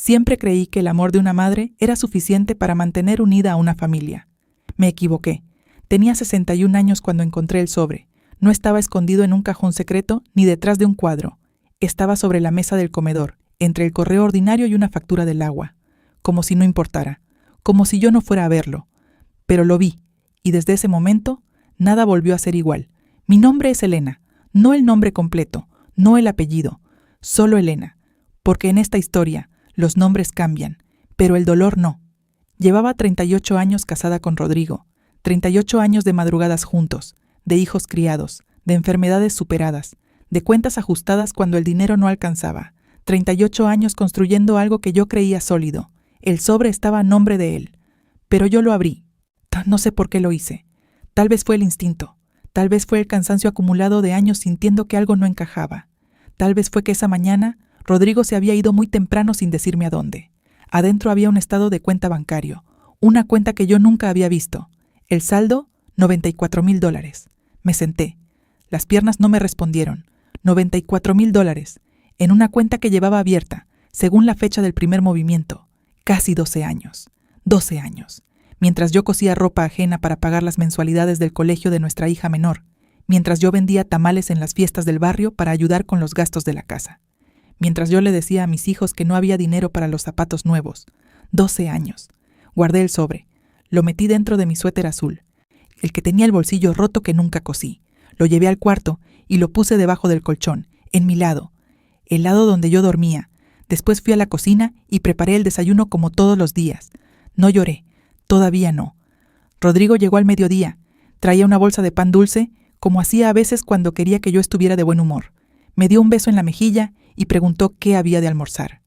Siempre creí que el amor de una madre era suficiente para mantener unida a una familia. Me equivoqué. Tenía 61 años cuando encontré el sobre. No estaba escondido en un cajón secreto ni detrás de un cuadro. Estaba sobre la mesa del comedor, entre el correo ordinario y una factura del agua. Como si no importara. Como si yo no fuera a verlo. Pero lo vi, y desde ese momento, nada volvió a ser igual. Mi nombre es Elena, no el nombre completo, no el apellido, solo Elena. Porque en esta historia, los nombres cambian, pero el dolor no. Llevaba 38 años casada con Rodrigo, 38 años de madrugadas juntos, de hijos criados, de enfermedades superadas, de cuentas ajustadas cuando el dinero no alcanzaba, 38 años construyendo algo que yo creía sólido. El sobre estaba a nombre de él, pero yo lo abrí. No sé por qué lo hice. Tal vez fue el instinto, tal vez fue el cansancio acumulado de años sintiendo que algo no encajaba. Tal vez fue que esa mañana Rodrigo se había ido muy temprano sin decirme a dónde. Adentro había un estado de cuenta bancario, una cuenta que yo nunca había visto. El saldo, $94,000. Me senté. Las piernas no me respondieron. $94,000, en una cuenta que llevaba abierta, según la fecha del primer movimiento, casi 12 años. 12 años. Mientras yo cosía ropa ajena para pagar las mensualidades del colegio de nuestra hija menor, mientras yo vendía tamales en las fiestas del barrio para ayudar con los gastos de la casa. Mientras yo le decía a mis hijos que no había dinero para los zapatos nuevos. 12 años. Guardé el sobre. Lo metí dentro de mi suéter azul, el que tenía el bolsillo roto que nunca cosí. Lo llevé al cuarto y lo puse debajo del colchón, en mi lado, el lado donde yo dormía. Después fui a la cocina y preparé el desayuno como todos los días. No lloré, todavía no. Rodrigo llegó al mediodía. Traía una bolsa de pan dulce, como hacía a veces cuando quería que yo estuviera de buen humor. Me dio un beso en la mejilla y preguntó qué había de almorzar.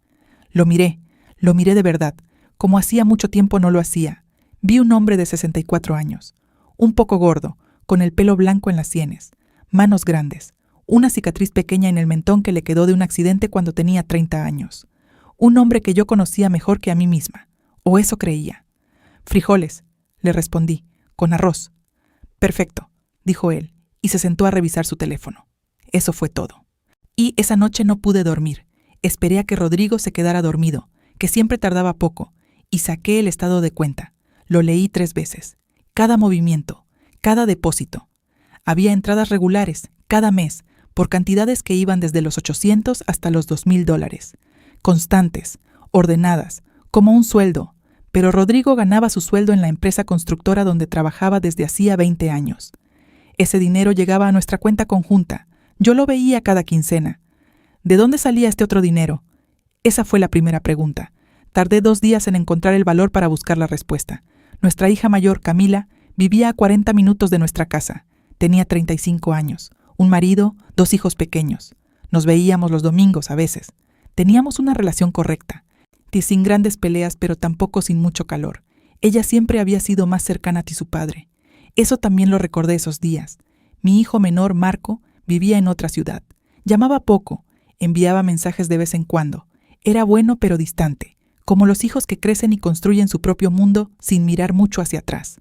Lo miré de verdad, como hacía mucho tiempo no lo hacía. Vi un hombre de 64 años, un poco gordo, con el pelo blanco en las sienes, manos grandes, una cicatriz pequeña en el mentón que le quedó de un accidente cuando tenía 30 años. Un hombre que yo conocía mejor que a mí misma, o eso creía. Frijoles, le respondí, con arroz. Perfecto, dijo él, y se sentó a revisar su teléfono. Eso fue todo. Y esa noche no pude dormir. Esperé a que Rodrigo se quedara dormido, que siempre tardaba poco, y saqué el estado de cuenta. Lo leí 3 veces. Cada movimiento, cada depósito. Había entradas regulares, cada mes, por cantidades que iban desde los $800 hasta los $2,000. Constantes, ordenadas, como un sueldo. Pero Rodrigo ganaba su sueldo en la empresa constructora donde trabajaba desde hacía 20 años. Ese dinero llegaba a nuestra cuenta conjunta. Yo lo veía cada quincena. ¿De dónde salía este otro dinero? Esa fue la primera pregunta. Tardé 2 días en encontrar el valor para buscar la respuesta. Nuestra hija mayor, Camila, vivía a 40 minutos de nuestra casa. Tenía 35 años, un marido, 2 hijos pequeños. Nos veíamos los domingos a veces. Teníamos una relación correcta, sin grandes peleas, pero tampoco sin mucho calor. Ella siempre había sido más cercana a su padre. Eso también lo recordé esos días. Mi hijo menor, Marco, vivía en otra ciudad. Llamaba poco, enviaba mensajes de vez en cuando. Era bueno pero distante, como los hijos que crecen y construyen su propio mundo sin mirar mucho hacia atrás.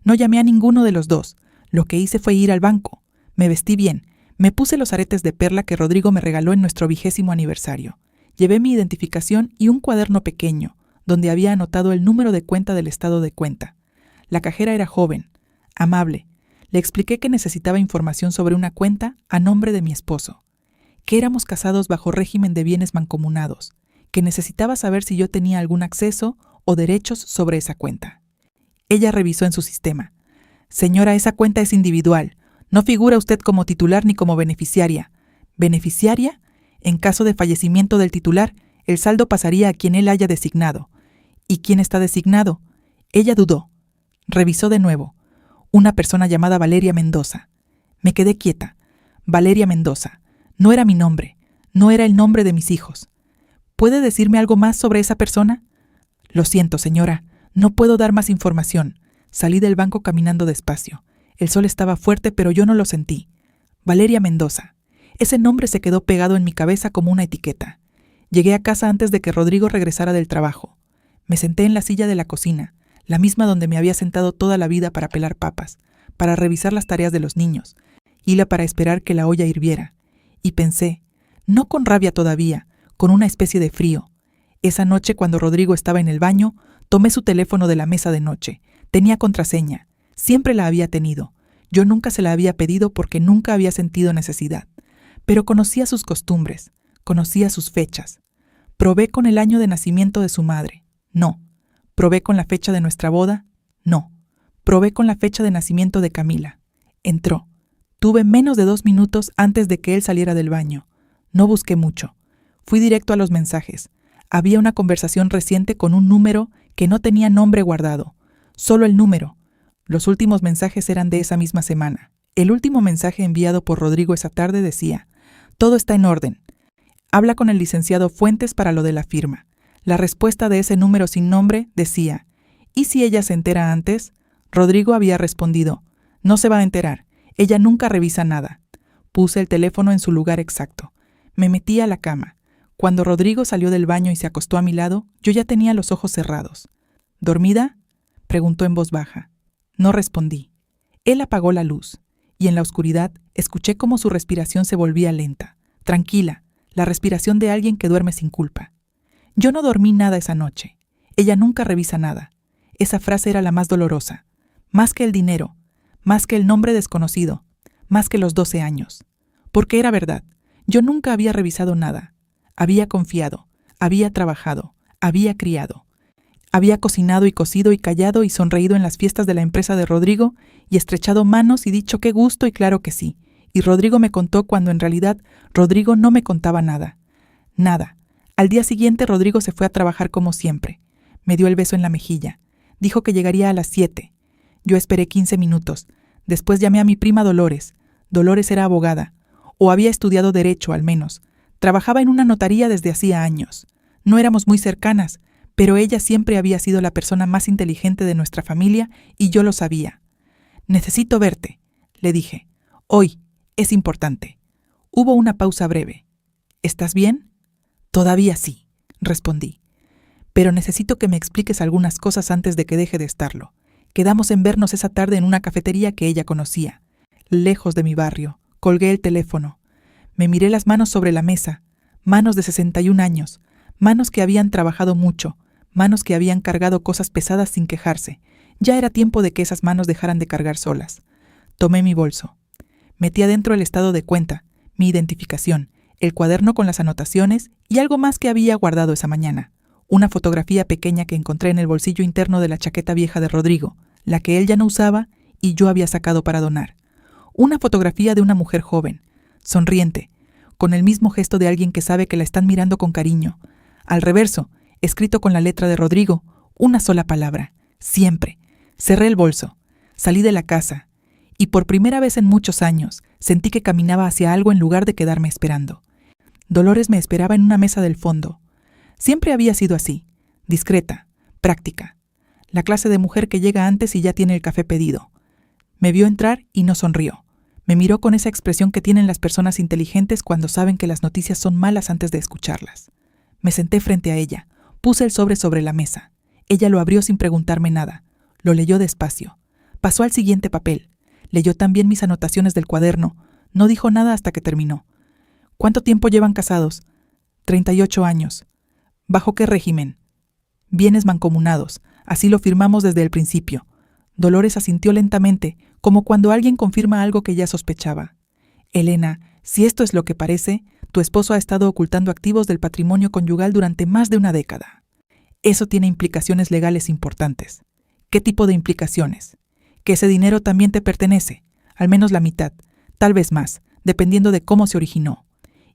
No llamé a ninguno de los dos. Lo que hice fue ir al banco. Me vestí bien. Me puse los aretes de perla que Rodrigo me regaló en nuestro 20º aniversario. Llevé mi identificación y un cuaderno pequeño, donde había anotado el número de cuenta del estado de cuenta. La cajera era joven, amable. Le expliqué que necesitaba información sobre una cuenta a nombre de mi esposo, que éramos casados bajo régimen de bienes mancomunados, que necesitaba saber si yo tenía algún acceso o derechos sobre esa cuenta. Ella revisó en su sistema. Señora, esa cuenta es individual. No figura usted como titular ni como beneficiaria. ¿Beneficiaria? En caso de fallecimiento del titular, el saldo pasaría a quien él haya designado. ¿Y quién está designado? Ella dudó. Revisó de nuevo. Una persona llamada Valeria Mendoza. Me quedé quieta. Valeria Mendoza. No era mi nombre. No era el nombre de mis hijos. ¿Puede decirme algo más sobre esa persona? Lo siento, señora. No puedo dar más información. Salí del banco caminando despacio. El sol estaba fuerte, pero yo no lo sentí. Valeria Mendoza. Ese nombre se quedó pegado en mi cabeza como una etiqueta. Llegué a casa antes de que Rodrigo regresara del trabajo. Me senté en la silla de la cocina, la misma donde me había sentado toda la vida para pelar papas, para revisar las tareas de los niños, hila para esperar que la olla hirviera. Y pensé, no con rabia todavía, con una especie de frío. Esa noche, cuando Rodrigo estaba en el baño, tomé su teléfono de la mesa de noche. Tenía contraseña. Siempre la había tenido. Yo nunca se la había pedido porque nunca había sentido necesidad. Pero conocía sus costumbres, conocía sus fechas. Probé con el año de nacimiento de su madre. No. Probé con la fecha de nuestra boda. No. Probé con la fecha de nacimiento de Camila. Entró. Tuve menos de 2 minutos antes de que él saliera del baño. No busqué mucho. Fui directo a los mensajes. Había una conversación reciente con un número que no tenía nombre guardado. Solo el número. Los últimos mensajes eran de esa misma semana. El último mensaje enviado por Rodrigo esa tarde decía: «Todo está en orden. Habla con el licenciado Fuentes para lo de la firma». La respuesta de ese número sin nombre decía: «¿Y si ella se entera antes?». Rodrigo había respondido: «No se va a enterar. Ella nunca revisa nada». Puse el teléfono en su lugar exacto. Me metí a la cama. Cuando Rodrigo salió del baño y se acostó a mi lado, yo ya tenía los ojos cerrados. «¿Dormida?», preguntó en voz baja. No respondí. Él apagó la luz, y en la oscuridad escuché cómo su respiración se volvía lenta, tranquila, la respiración de alguien que duerme sin culpa. Yo no dormí nada esa noche. Ella nunca revisa nada. Esa frase era la más dolorosa. Más que el dinero, más que el nombre desconocido, más que los 12 años. Porque era verdad. Yo nunca había revisado nada. Había confiado, había trabajado, había criado. Había cocinado y cosido y callado y sonreído en las fiestas de la empresa de Rodrigo y estrechado manos y dicho qué gusto y claro que sí. Y Rodrigo me contó cuando en realidad Rodrigo no me contaba nada. Nada. Al día siguiente Rodrigo se fue a trabajar como siempre. Me dio el beso en la mejilla. Dijo que llegaría a las 7. Yo esperé 15 minutos. Después llamé a mi prima Dolores. Dolores era abogada. O había estudiado Derecho, al menos. Trabajaba en una notaría desde hacía años. No éramos muy cercanas, pero ella siempre había sido la persona más inteligente de nuestra familia y yo lo sabía. «Necesito verte», le dije. «Hoy. Es importante». Hubo una pausa breve. «¿Estás bien?». «Todavía sí», respondí. «Pero necesito que me expliques algunas cosas antes de que deje de estarlo. Quedamos en vernos esa tarde en una cafetería que ella conocía, lejos de mi barrio. Colgué el teléfono. Me miré las manos sobre la mesa, manos de 61 años, manos que habían trabajado mucho, manos que habían cargado cosas pesadas sin quejarse. Ya era tiempo de que esas manos dejaran de cargar solas. Tomé mi bolso. Metí adentro el estado de cuenta, mi identificación, el cuaderno con las anotaciones y algo más que había guardado esa mañana. Una fotografía pequeña que encontré en el bolsillo interno de la chaqueta vieja de Rodrigo, la que él ya no usaba y yo había sacado para donar. Una fotografía de una mujer joven, sonriente, con el mismo gesto de alguien que sabe que la están mirando con cariño. Al reverso, escrito con la letra de Rodrigo, una sola palabra: siempre. Cerré el bolso, salí de la casa, y por primera vez en muchos años sentí que caminaba hacia algo en lugar de quedarme esperando. Dolores me esperaba en una mesa del fondo. Siempre había sido así, discreta, práctica. La clase de mujer que llega antes y ya tiene el café pedido. Me vio entrar y no sonrió. Me miró con esa expresión que tienen las personas inteligentes cuando saben que las noticias son malas antes de escucharlas. Me senté frente a ella. Puse el sobre la mesa. Ella lo abrió sin preguntarme nada. Lo leyó despacio. Pasó al siguiente papel. Leyó también mis anotaciones del cuaderno. No dijo nada hasta que terminó. ¿Cuánto tiempo llevan casados? 38 años. ¿Bajo qué régimen? Bienes mancomunados. Así lo firmamos desde el principio. Dolores asintió lentamente, como cuando alguien confirma algo que ya sospechaba. Elena, si esto es lo que parece, tu esposo ha estado ocultando activos del patrimonio conyugal durante más de una década. Eso tiene implicaciones legales importantes. ¿Qué tipo de implicaciones? Que ese dinero también te pertenece, al menos la mitad, tal vez más, dependiendo de cómo se originó.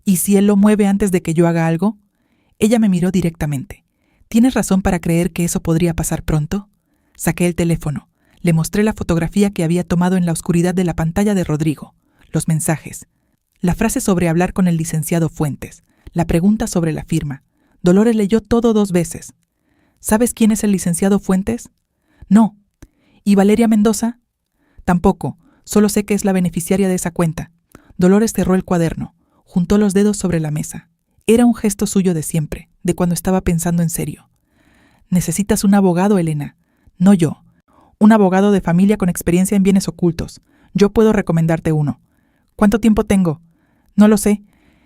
¿Y si él lo mueve antes de que yo haga algo? Ella me miró directamente. ¿Tienes razón para creer que eso podría pasar pronto? Saqué el teléfono. Le mostré la fotografía que había tomado en la oscuridad de la pantalla de Rodrigo, los mensajes, la frase sobre hablar con el licenciado Fuentes, la pregunta sobre la firma. Dolores leyó todo 2 veces. ¿Sabes quién es el licenciado Fuentes? No. ¿Y Valeria Mendoza? Tampoco, solo sé que es la beneficiaria de esa cuenta. Dolores cerró el cuaderno, juntó los dedos sobre la mesa. Era un gesto suyo de siempre, de cuando estaba pensando en serio. Necesitas un abogado, Elena, no yo. Un abogado de familia con experiencia en bienes ocultos. Yo puedo recomendarte uno. ¿Cuánto tiempo tengo? No lo sé.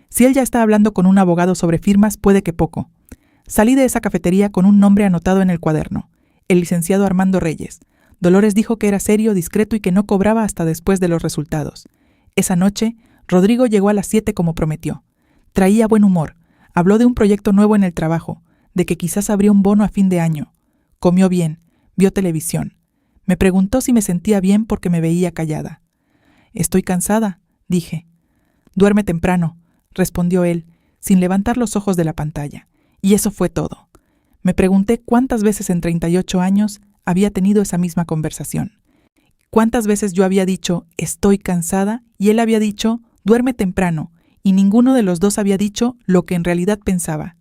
Si él ya está hablando con un abogado sobre firmas, puede que poco. Salí de esa cafetería con un nombre anotado en el cuaderno: el licenciado Armando Reyes. Dolores dijo que era serio, discreto y que no cobraba hasta después de los resultados. Esa noche, Rodrigo llegó a las 7 como prometió. Traía buen humor. Habló de un proyecto nuevo en el trabajo, de que quizás habría un bono a fin de año. Comió bien, vio televisión. Me preguntó si me sentía bien porque me veía callada. «Estoy cansada», dije. «Duerme temprano», respondió él, sin levantar los ojos de la pantalla. Y eso fue todo. Me pregunté cuántas veces en 38 años había tenido esa misma conversación. Cuántas veces yo había dicho «estoy cansada» y él había dicho «duerme temprano», y ninguno de los dos había dicho lo que en realidad pensaba.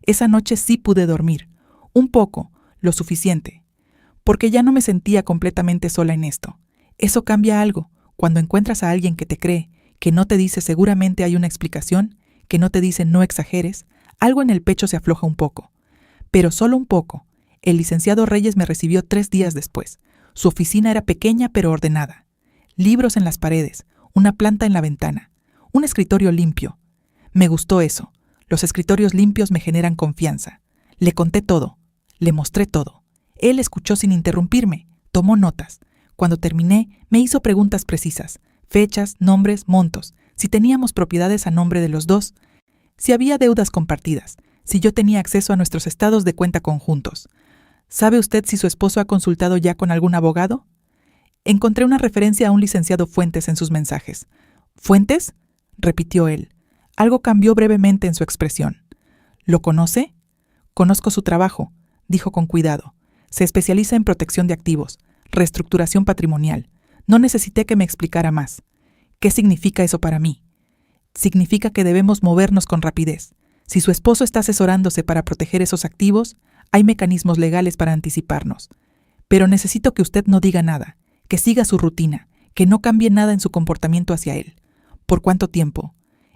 Esa noche sí pude dormir. Un poco, lo suficiente. Porque ya no me sentía completamente sola en esto. Eso cambia algo. Cuando encuentras a alguien que te cree, que no te dice seguramente hay una explicación, que no te dice no exageres, algo en el pecho se afloja un poco. Pero solo un poco. El licenciado Reyes me recibió 3 días después. Su oficina era pequeña pero ordenada. Libros en las paredes, una planta en la ventana, un escritorio limpio. Me gustó eso. Los escritorios limpios me generan confianza. Le conté todo. Le mostré todo. Él escuchó sin interrumpirme. Tomó notas. Cuando terminé, me hizo preguntas precisas. Fechas, nombres, montos. Si teníamos propiedades a nombre de los dos. Si había deudas compartidas. Si yo tenía acceso a nuestros estados de cuenta conjuntos. ¿Sabe usted si su esposo ha consultado ya con algún abogado? Encontré una referencia a un licenciado Fuentes en sus mensajes. ¿Fuentes?, repitió él. Algo cambió brevemente en su expresión. ¿Lo conoce? Conozco su trabajo, dijo con cuidado. Se especializa en protección de activos, reestructuración patrimonial. No necesité que me explicara más. ¿Qué significa eso para mí? Significa que debemos movernos con rapidez. Si su esposo está asesorándose para proteger esos activos, hay mecanismos legales para anticiparnos. Pero necesito que usted no diga nada, que siga su rutina, que no cambie nada en su comportamiento hacia él. ¿Por cuánto tiempo?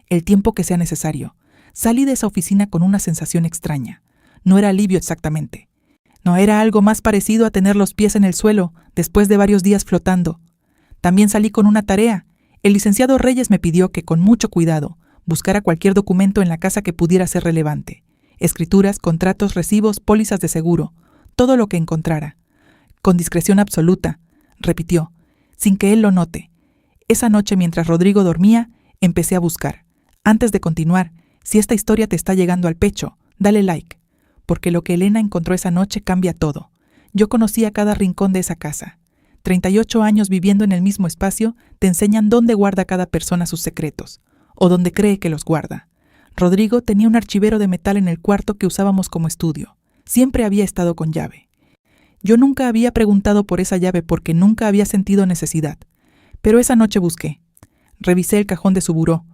El tiempo que sea necesario. Salí de esa oficina con una sensación extraña. No era alivio exactamente. No era algo más parecido a tener los pies en el suelo después de varios días flotando. También salí con una tarea. El licenciado Reyes me pidió que con mucho cuidado buscara cualquier documento en la casa que pudiera ser relevante. Escrituras, contratos, recibos, pólizas de seguro, todo lo que encontrara. Con discreción absoluta, repitió, sin que él lo note. Esa noche, mientras Rodrigo dormía, empecé a buscar. Antes de continuar, si esta historia te está llegando al pecho, dale like, porque lo que Elena encontró esa noche cambia todo. Yo conocía cada rincón de esa casa. 38 años viviendo en el mismo espacio te enseñan dónde guarda cada persona sus secretos, o dónde cree que los guarda. Rodrigo tenía un archivero de metal en el cuarto que usábamos como estudio. Siempre había estado con llave. Yo nunca había preguntado por esa llave porque nunca había sentido necesidad. Pero esa noche busqué. Revisé el cajón de su buró.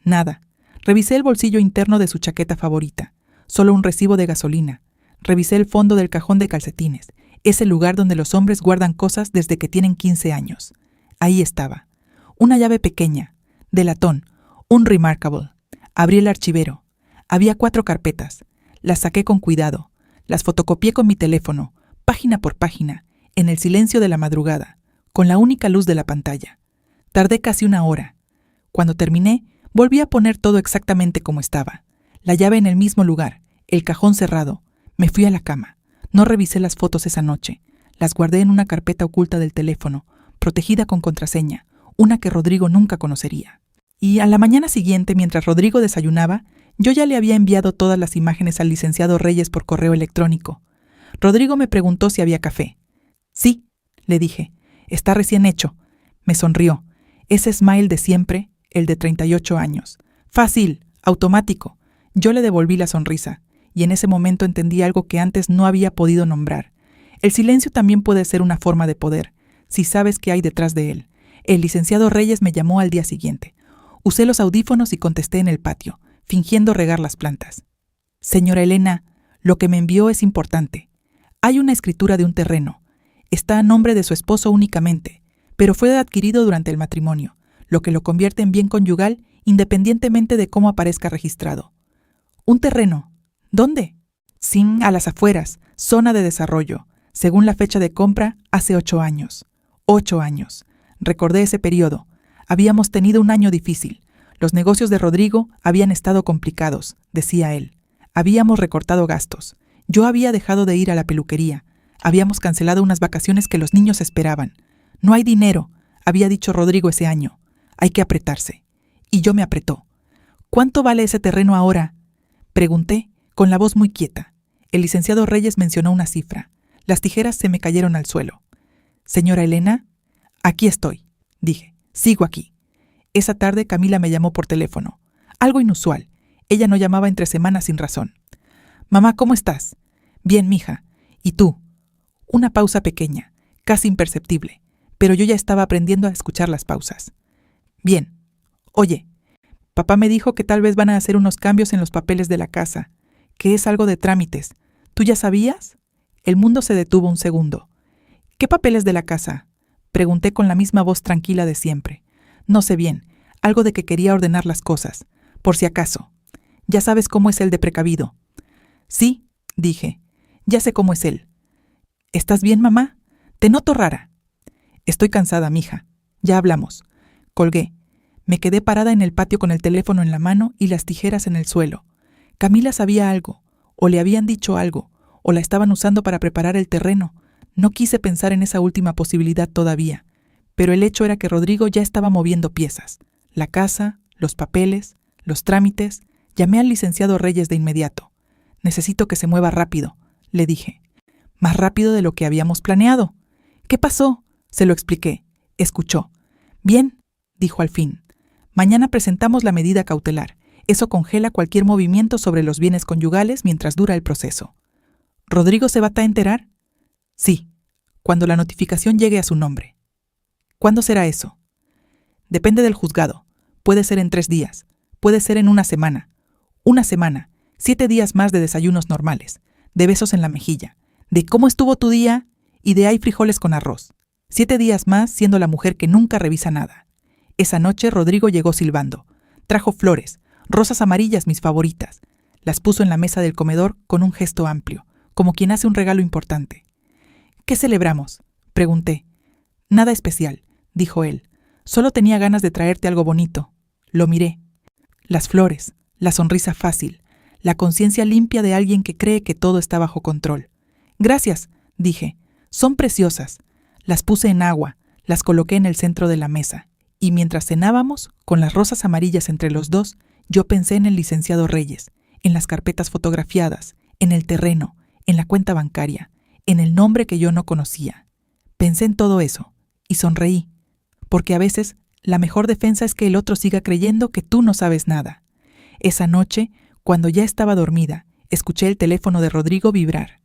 Nada. Revisé el bolsillo interno de su chaqueta favorita. Solo un recibo de gasolina. Revisé el fondo del cajón de calcetines. Ese lugar donde los hombres guardan cosas desde que tienen 15 años. Ahí estaba. Una llave pequeña, de latón, un Remarkable. Abrí el archivero. Había 4 carpetas. Las saqué con cuidado. Las fotocopié con mi teléfono, página por página, en el silencio de la madrugada, con la única luz de la pantalla. Tardé casi 1 hora. Cuando terminé, volví a poner todo exactamente como estaba. La llave en el mismo lugar, el cajón cerrado. Me fui a la cama. No revisé las fotos esa noche. Las guardé en una carpeta oculta del teléfono, protegida con contraseña, una que Rodrigo nunca conocería. Y a la mañana siguiente, mientras Rodrigo desayunaba, yo ya le había enviado todas las imágenes al licenciado Reyes por correo electrónico. Rodrigo me preguntó si había café. Sí, le dije. Está recién hecho. Me sonrió. Ese smile de siempre, el de 38 años. Fácil, automático. Yo le devolví la sonrisa, y en ese momento entendí algo que antes no había podido nombrar. El silencio también puede ser una forma de poder, si sabes qué hay detrás de él. El licenciado Reyes me llamó al día siguiente. Usé los audífonos y contesté en el patio, fingiendo regar las plantas. Señora Elena, lo que me envió es importante. Hay una escritura de un terreno. Está a nombre de su esposo únicamente, pero fue adquirido durante el matrimonio, lo que lo convierte en bien conyugal independientemente de cómo aparezca registrado. ¿Un terreno? ¿Dónde? Sin, a las afueras, zona de desarrollo, según la fecha de compra, hace 8 años. 8 años. Recordé ese periodo. Habíamos tenido un año difícil. Los negocios de Rodrigo habían estado complicados, decía él. Habíamos recortado gastos. Yo había dejado de ir a la peluquería. Habíamos cancelado unas vacaciones que los niños esperaban. No hay dinero, había dicho Rodrigo ese año. Hay que apretarse. Y yo me apretó. ¿Cuánto vale ese terreno ahora? Pregunté, con la voz muy quieta. El licenciado Reyes mencionó una cifra. Las tijeras se me cayeron al suelo. Señora Elena, aquí estoy, dije. Sigo aquí. Esa tarde Camila me llamó por teléfono. Algo inusual. Ella no llamaba entre semanas sin razón. Mamá, ¿cómo estás? Bien, mija. ¿Y tú? Una pausa pequeña, casi imperceptible, pero yo ya estaba aprendiendo a escuchar las pausas. Bien. Oye, papá me dijo que tal vez van a hacer unos cambios en los papeles de la casa, que es algo de trámites. ¿Tú ya sabías? El mundo se detuvo un segundo. ¿Qué papeles de la casa? Pregunté con la misma voz tranquila de siempre. No sé bien, algo de que quería ordenar las cosas, por si acaso. Ya sabes cómo es él de precavido. Sí, dije, ya sé cómo es él. ¿Estás bien, mamá? Te noto rara. Estoy cansada, mija. Ya hablamos. Colgué. Me quedé parada en el patio con el teléfono en la mano y las tijeras en el suelo. Camila sabía algo, o le habían dicho algo, o la estaban usando para preparar el terreno. No quise pensar en esa última posibilidad todavía, pero el hecho era que Rodrigo ya estaba moviendo piezas. La casa, los papeles, los trámites. Llamé al licenciado Reyes de inmediato. Necesito que se mueva rápido, le dije. Más rápido de lo que habíamos planeado. ¿Qué pasó? Se lo expliqué. Escuchó. Bien, dijo al fin. Mañana presentamos la medida cautelar. Eso congela cualquier movimiento sobre los bienes conyugales mientras dura el proceso. ¿Rodrigo se va a enterar? Sí, cuando la notificación llegue a su nombre. ¿Cuándo será eso? Depende del juzgado. Puede ser en 3 días. Puede ser en una semana. 7 días más de desayunos normales, de besos en la mejilla, de cómo estuvo tu día y de hay frijoles con arroz. 7 días más siendo la mujer que nunca revisa nada. Esa noche Rodrigo llegó silbando. Trajo flores, rosas amarillas mis favoritas. Las puso en la mesa del comedor con un gesto amplio, como quien hace un regalo importante. ¿Qué celebramos? Pregunté. Nada especial, dijo él. Solo tenía ganas de traerte algo bonito. Lo miré. Las flores, la sonrisa fácil, la conciencia limpia de alguien que cree que todo está bajo control. Gracias, dije. Son preciosas. Las puse en agua, las coloqué en el centro de la mesa, y mientras cenábamos, con las rosas amarillas entre los dos, yo pensé en el licenciado Reyes, en las carpetas fotografiadas, en el terreno, en la cuenta bancaria, en el nombre que yo no conocía. Pensé en todo eso, y sonreí, porque a veces la mejor defensa es que el otro siga creyendo que tú no sabes nada. Esa noche, cuando ya estaba dormida, escuché el teléfono de Rodrigo vibrar.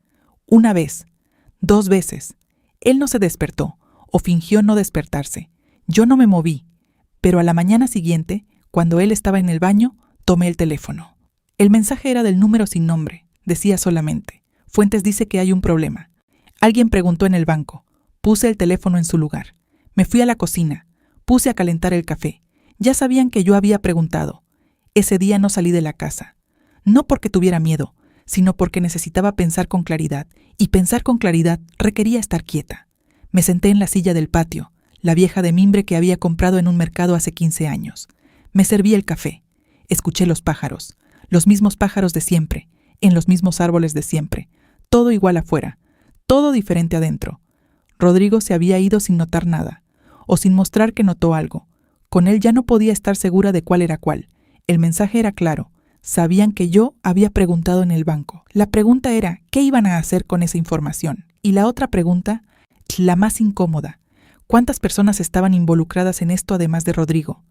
1 vez, 2 veces. Él no se despertó, o fingió no despertarse. Yo no me moví, pero a la mañana siguiente, cuando él estaba en el baño, tomé el teléfono. El mensaje era del número sin nombre. Decía solamente: Fuentes dice que hay un problema. Alguien preguntó en el banco. Puse el teléfono en su lugar. Me fui a la cocina. Puse a calentar el café. Ya sabían que yo había preguntado. Ese día no salí de la casa. No porque tuviera miedo, sino porque necesitaba pensar con claridad, y pensar con claridad requería estar quieta. Me senté en la silla del patio, la vieja de mimbre que había comprado en un mercado hace 15 años. Me serví el café. Escuché los mismos pájaros de siempre, en los mismos árboles de siempre, todo igual afuera, todo diferente adentro. Rodrigo se había ido sin notar nada, o sin mostrar que notó algo. Con él ya no podía estar segura de cuál era cuál. El mensaje era claro. Sabían que yo había preguntado en el banco. La pregunta era, ¿qué iban a hacer con esa información? Y la otra pregunta, la más incómoda, ¿cuántas personas estaban involucradas en esto además de Rodrigo?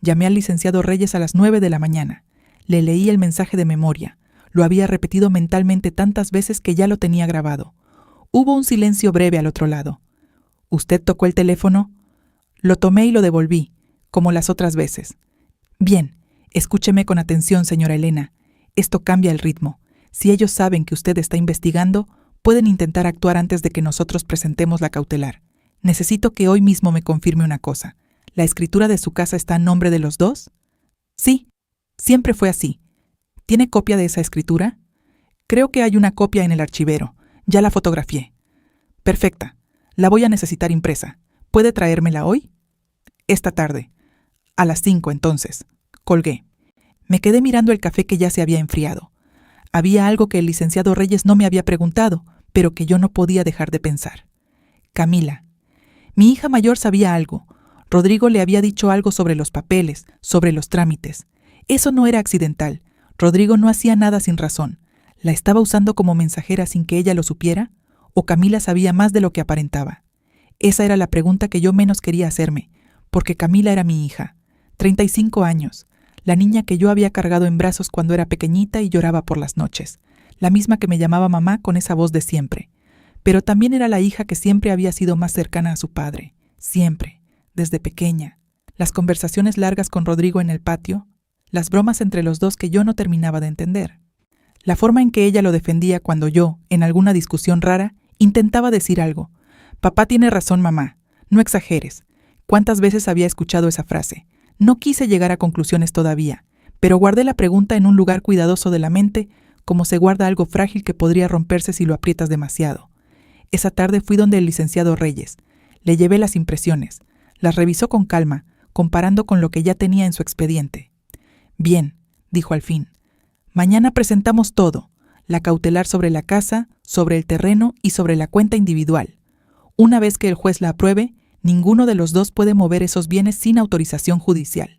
Llamé al licenciado Reyes a las 9 de la mañana. Le leí el mensaje de memoria. Lo había repetido mentalmente tantas veces que ya lo tenía grabado. Hubo un silencio breve al otro lado. ¿Usted tocó el teléfono? Lo tomé y lo devolví, como las otras veces. Bien. Escúcheme con atención, señora Elena. Esto cambia el ritmo. Si ellos saben que usted está investigando, pueden intentar actuar antes de que nosotros presentemos la cautelar. Necesito que hoy mismo me confirme una cosa. ¿La escritura de su casa está a nombre de los dos? Sí, siempre fue así. ¿Tiene copia de esa escritura? Creo que hay una copia en el archivero. Ya la fotografié. Perfecta. La voy a necesitar impresa. ¿Puede traérmela hoy? Esta tarde. A las 5, entonces. Colgué. Me quedé mirando el café que ya se había enfriado. Había algo que el licenciado Reyes no me había preguntado, pero que yo no podía dejar de pensar. Camila. Mi hija mayor sabía algo. Rodrigo le había dicho algo sobre los papeles, sobre los trámites. Eso no era accidental. Rodrigo no hacía nada sin razón. ¿La estaba usando como mensajera sin que ella lo supiera? ¿O Camila sabía más de lo que aparentaba? Esa era la pregunta que yo menos quería hacerme, porque Camila era mi hija. 35 años. La niña que yo había cargado en brazos cuando era pequeñita y lloraba por las noches. La misma que me llamaba mamá con esa voz de siempre. Pero también era la hija que siempre había sido más cercana a su padre. Siempre. Desde pequeña. Las conversaciones largas con Rodrigo en el patio. Las bromas entre los dos que yo no terminaba de entender. La forma en que ella lo defendía cuando yo, en alguna discusión rara, intentaba decir algo. Papá tiene razón, mamá. No exageres. ¿Cuántas veces había escuchado esa frase? No quise llegar a conclusiones todavía, pero guardé la pregunta en un lugar cuidadoso de la mente, como se guarda algo frágil que podría romperse si lo aprietas demasiado. Esa tarde fui donde el licenciado Reyes. Le llevé las impresiones. Las revisó con calma, comparando con lo que ya tenía en su expediente. Bien, dijo al fin. Mañana presentamos todo, la cautelar sobre la casa, sobre el terreno y sobre la cuenta individual. Una vez que el juez la apruebe, ninguno de los dos puede mover esos bienes sin autorización judicial.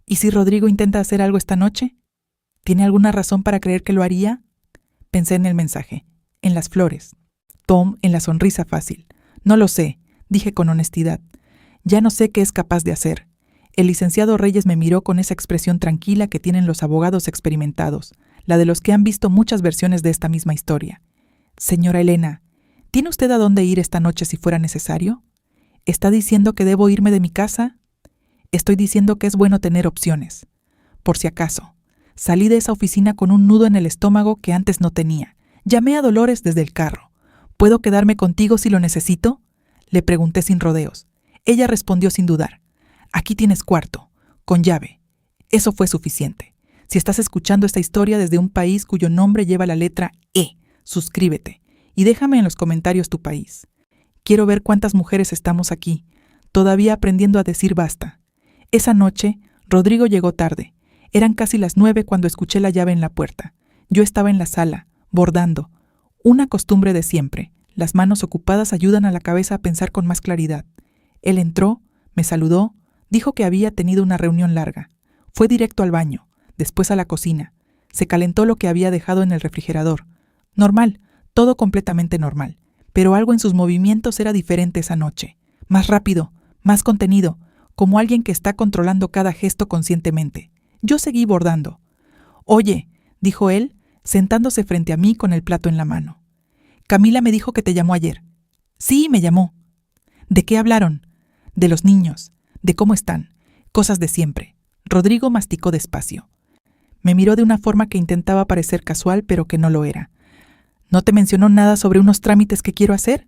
¿Y si Rodrigo intenta hacer algo esta noche? ¿Tiene alguna razón para creer que lo haría? Pensé en el mensaje, en las flores. Tom, en la sonrisa fácil. No lo sé, dije con honestidad. Ya no sé qué es capaz de hacer. El licenciado Reyes me miró con esa expresión tranquila que tienen los abogados experimentados, la de los que han visto muchas versiones de esta misma historia. Señora Elena, ¿tiene usted a dónde ir esta noche si fuera necesario? ¿Está diciendo que debo irme de mi casa? Estoy diciendo que es bueno tener opciones. Por si acaso, salí de esa oficina con un nudo en el estómago que antes no tenía. Llamé a Dolores desde el carro. ¿Puedo quedarme contigo si lo necesito? Le pregunté sin rodeos. Ella respondió sin dudar. Aquí tienes cuarto, con llave. Eso fue suficiente. Si estás escuchando esta historia desde un país cuyo nombre lleva la letra E, suscríbete y déjame en los comentarios tu país. Quiero ver cuántas mujeres estamos aquí, todavía aprendiendo a decir basta. Esa noche, Rodrigo llegó tarde. Eran casi las 9 cuando escuché la llave en la puerta. Yo estaba en la sala, bordando. Una costumbre de siempre. Las manos ocupadas ayudan a la cabeza a pensar con más claridad. Él entró, me saludó, dijo que había tenido una reunión larga. Fue directo al baño, después a la cocina. Se calentó lo que había dejado en el refrigerador. Normal, todo completamente normal. Pero algo en sus movimientos era diferente esa noche. Más rápido, más contenido, como alguien que está controlando cada gesto conscientemente. Yo seguí bordando. Oye, dijo él, sentándose frente a mí con el plato en la mano. Camila me dijo que te llamó ayer. Sí, me llamó. ¿De qué hablaron? De los niños, de cómo están, cosas de siempre. Rodrigo masticó despacio. Me miró de una forma que intentaba parecer casual, pero que no lo era. ¿No te mencionó nada sobre unos trámites que quiero hacer?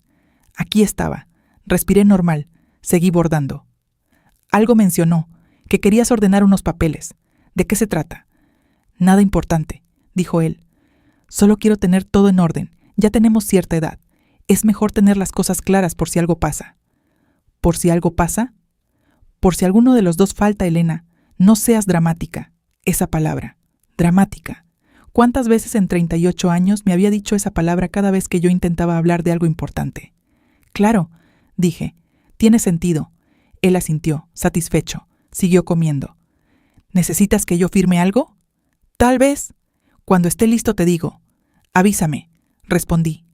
Aquí estaba. Respiré normal. Seguí bordando. Algo mencionó, que querías ordenar unos papeles. ¿De qué se trata? Nada importante, dijo él. Solo quiero tener todo en orden. Ya tenemos cierta edad. Es mejor tener las cosas claras por si algo pasa. ¿Por si algo pasa? Por si alguno de los dos falta, Elena. No seas dramática. Esa palabra. Dramática. ¿Cuántas veces en 38 años me había dicho esa palabra cada vez que yo intentaba hablar de algo importante? Claro, dije. Tiene sentido. Él asintió, satisfecho. Siguió comiendo. ¿Necesitas que yo firme algo? Tal vez. Cuando esté listo te digo. Avísame, respondí,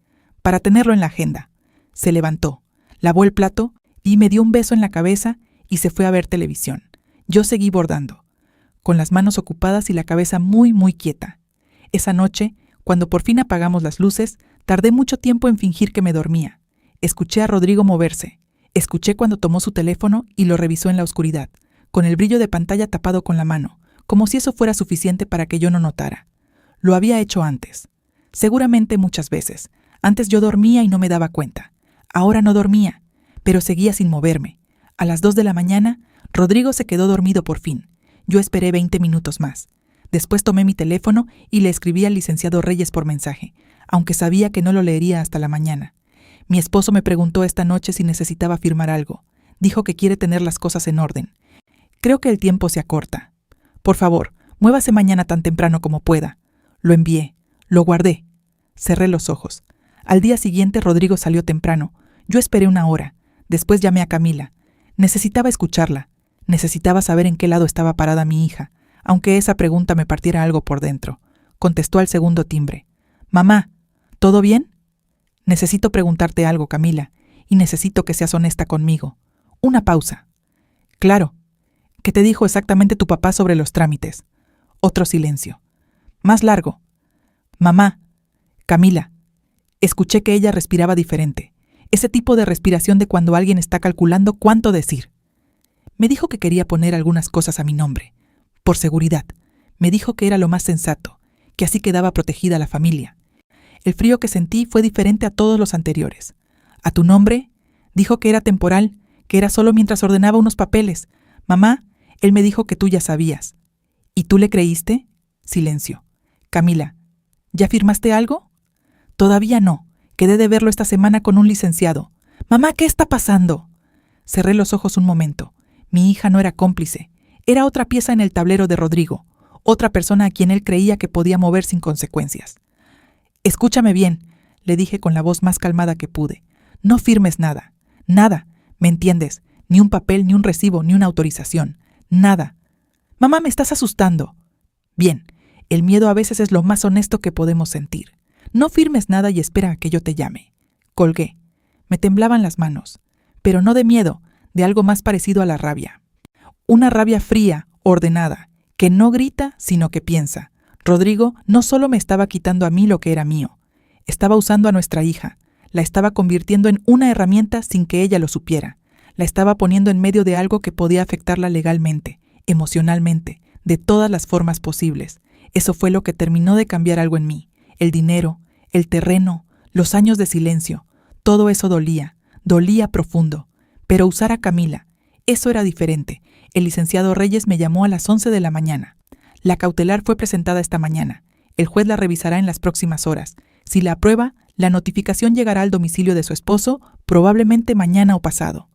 para tenerlo en la agenda. Se levantó, lavó el plato y me dio un beso en la cabeza y se fue a ver televisión. Yo seguí bordando, con las manos ocupadas y la cabeza muy, muy quieta. Esa noche, cuando por fin apagamos las luces, tardé mucho tiempo en fingir que me dormía. Escuché a Rodrigo moverse. Escuché cuando tomó su teléfono y lo revisó en la oscuridad, con el brillo de pantalla tapado con la mano, como si eso fuera suficiente para que yo no notara. Lo había hecho antes. Seguramente muchas veces. Antes yo dormía y no me daba cuenta. Ahora no dormía, pero seguía sin moverme. A las 2 de la mañana, Rodrigo se quedó dormido por fin. Yo esperé 20 minutos más. Después tomé mi teléfono y le escribí al licenciado Reyes por mensaje, aunque sabía que no lo leería hasta la mañana. Mi esposo me preguntó esta noche si necesitaba firmar algo. Dijo que quiere tener las cosas en orden. Creo que el tiempo se acorta. Por favor, muévase mañana tan temprano como pueda. Lo envié. Lo guardé. Cerré los ojos. Al día siguiente Rodrigo salió temprano. Yo esperé 1 hora. Después llamé a Camila. Necesitaba escucharla. Necesitaba saber en qué lado estaba parada mi hija, aunque esa pregunta me partiera algo por dentro. Contestó al segundo timbre. «Mamá, ¿todo bien?» «Necesito preguntarte algo, Camila, y necesito que seas honesta conmigo. Una pausa». «Claro. ¿Qué te dijo exactamente tu papá sobre los trámites?» Otro silencio. Más largo. «Mamá, Camila». Escuché que ella respiraba diferente. Ese tipo de respiración de cuando alguien está calculando cuánto decir. Me dijo que quería poner algunas cosas a mi nombre. Por seguridad. Me dijo que era lo más sensato, que así quedaba protegida la familia. El frío que sentí fue diferente a todos los anteriores. «¿A tu nombre?» Dijo que era temporal, que era solo mientras ordenaba unos papeles. «Mamá, él me dijo que tú ya sabías». «¿Y tú le creíste?» Silencio. «Camila, ¿ya firmaste algo?» «Todavía no. Quedé de verlo esta semana con un licenciado». «Mamá, ¿qué está pasando?» Cerré los ojos un momento. Mi hija no era cómplice. Era otra pieza en el tablero de Rodrigo. Otra persona a quien él creía que podía mover sin consecuencias. «Escúchame bien», le dije con la voz más calmada que pude. «No firmes nada. Nada. ¿Me entiendes? Ni un papel, ni un recibo, ni una autorización. Nada». «Mamá, me estás asustando». «Bien. El miedo a veces es lo más honesto que podemos sentir. No firmes nada y espera a que yo te llame». Colgué. Me temblaban las manos. Pero no de miedo, de algo más parecido a la rabia. Una rabia fría, ordenada, que no grita, sino que piensa. Rodrigo no solo me estaba quitando a mí lo que era mío. Estaba usando a nuestra hija. La estaba convirtiendo en una herramienta sin que ella lo supiera. La estaba poniendo en medio de algo que podía afectarla legalmente, emocionalmente, de todas las formas posibles. Eso fue lo que terminó de cambiar algo en mí. El dinero, el terreno, los años de silencio. Todo eso dolía profundo. Pero usar a Camila, eso era diferente. El licenciado Reyes me llamó a las 11 de la mañana. La cautelar fue presentada esta mañana. El juez la revisará en las próximas horas. Si la aprueba, la notificación llegará al domicilio de su esposo, probablemente mañana o pasado.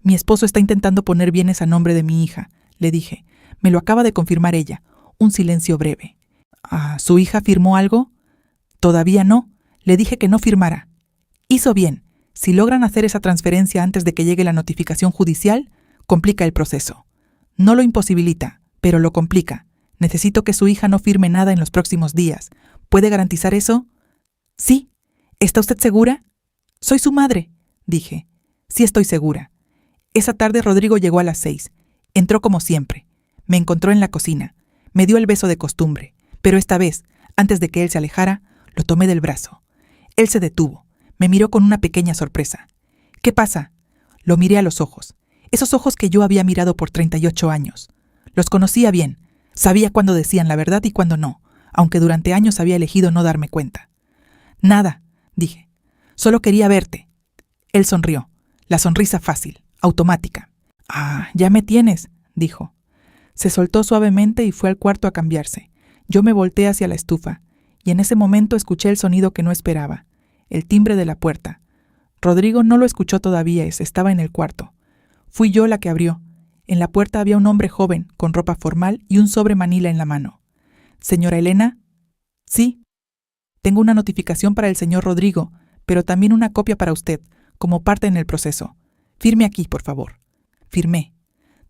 «Mi esposo está intentando poner bienes a nombre de mi hija», le dije. «Me lo acaba de confirmar ella». Un silencio breve. «¿Su hija firmó algo?» «Todavía no. Le dije que no firmara». «Hizo bien. Si logran hacer esa transferencia antes de que llegue la notificación judicial, complica el proceso. No lo imposibilita, pero lo complica. Necesito que su hija no firme nada en los próximos días. ¿Puede garantizar eso?» «Sí. ¿Está usted segura?» «Soy su madre», dije. «Sí estoy segura». Esa tarde Rodrigo llegó a las 6. Entró como siempre. Me encontró en la cocina. Me dio el beso de costumbre. Pero esta vez, antes de que él se alejara, lo tomé del brazo. Él se detuvo. Me miró con una pequeña sorpresa. «¿Qué pasa?» Lo miré a los ojos. Esos ojos que yo había mirado por 38 años. Los conocía bien. Sabía cuándo decían la verdad y cuándo no, aunque durante años había elegido no darme cuenta. «Nada», dije. «Solo quería verte». Él sonrió. La sonrisa fácil, automática. «Ya me tienes», dijo. Se soltó suavemente y fue al cuarto a cambiarse. Yo me volteé hacia la estufa, y en ese momento escuché el sonido que no esperaba. El timbre de la puerta. Rodrigo no lo escuchó todavía, estaba en el cuarto. Fui yo la que abrió. En la puerta había un hombre joven, con ropa formal y un sobre manila en la mano. «¿Señora Elena?» «Sí». «Tengo una notificación para el señor Rodrigo, pero también una copia para usted, como parte en el proceso. Firme aquí, por favor». Firmé.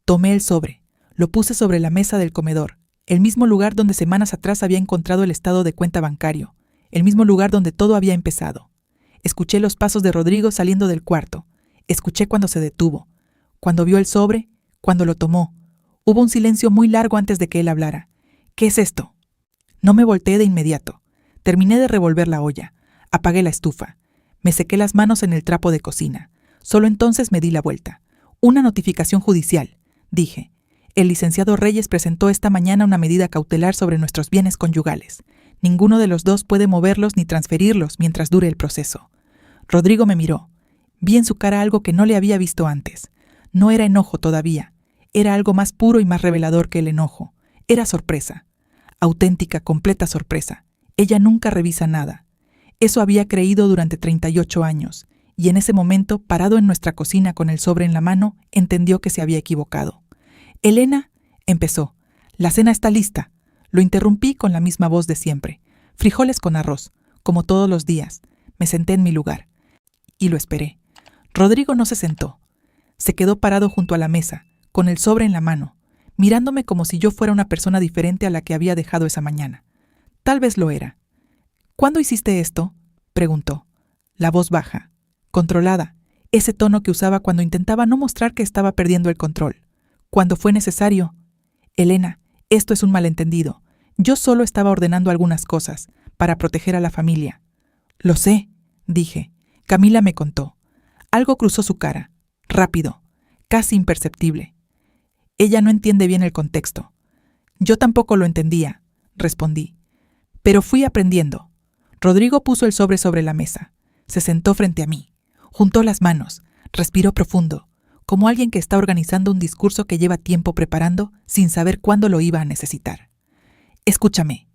Tomé el sobre. Lo puse sobre la mesa del comedor, el mismo lugar donde semanas atrás había encontrado el estado de cuenta bancario, el mismo lugar donde todo había empezado. Escuché los pasos de Rodrigo saliendo del cuarto. Escuché cuando se detuvo, cuando vio el sobre, cuando lo tomó. Hubo un silencio muy largo antes de que él hablara. «¿Qué es esto?» No me volteé de inmediato. Terminé de revolver la olla. Apagué la estufa. Me sequé las manos en el trapo de cocina. Solo entonces me di la vuelta. «Una notificación judicial», dije. «El licenciado Reyes presentó esta mañana una medida cautelar sobre nuestros bienes conyugales. Ninguno de los dos puede moverlos ni transferirlos mientras dure el proceso». Rodrigo me miró. Vi en su cara algo que no le había visto antes. No era enojo todavía. Era algo más puro y más revelador que el enojo. Era sorpresa. Auténtica, completa sorpresa. Ella nunca revisa nada. Eso había creído durante 38 años, y en ese momento, parado en nuestra cocina con el sobre en la mano, entendió que se había equivocado. «Elena», empezó, «la cena está lista». Lo interrumpí con la misma voz de siempre. frijoles con arroz, como todos los días. Me senté en mi lugar. Y lo esperé. Rodrigo no se sentó. Se quedó parado junto a la mesa, con el sobre en la mano, mirándome como si yo fuera una persona diferente a la que había dejado esa mañana. Tal vez lo era. ¿Cuándo hiciste esto?, preguntó. La voz baja, controlada, ese tono que usaba cuando intentaba no mostrar que estaba perdiendo el control. Cuando fue necesario. Elena, esto es un malentendido. Yo solo estaba ordenando algunas cosas, para proteger a la familia. Lo sé, dije. Camila me contó. Algo cruzó su cara, rápido, casi imperceptible. Ella no entiende bien el contexto. Yo tampoco lo entendía, respondí. Pero fui aprendiendo. Rodrigo puso el sobre la mesa. Se sentó frente a mí. Juntó las manos. Respiró profundo, como alguien que está organizando un discurso que lleva tiempo preparando sin saber cuándo lo iba a necesitar. Escúchame.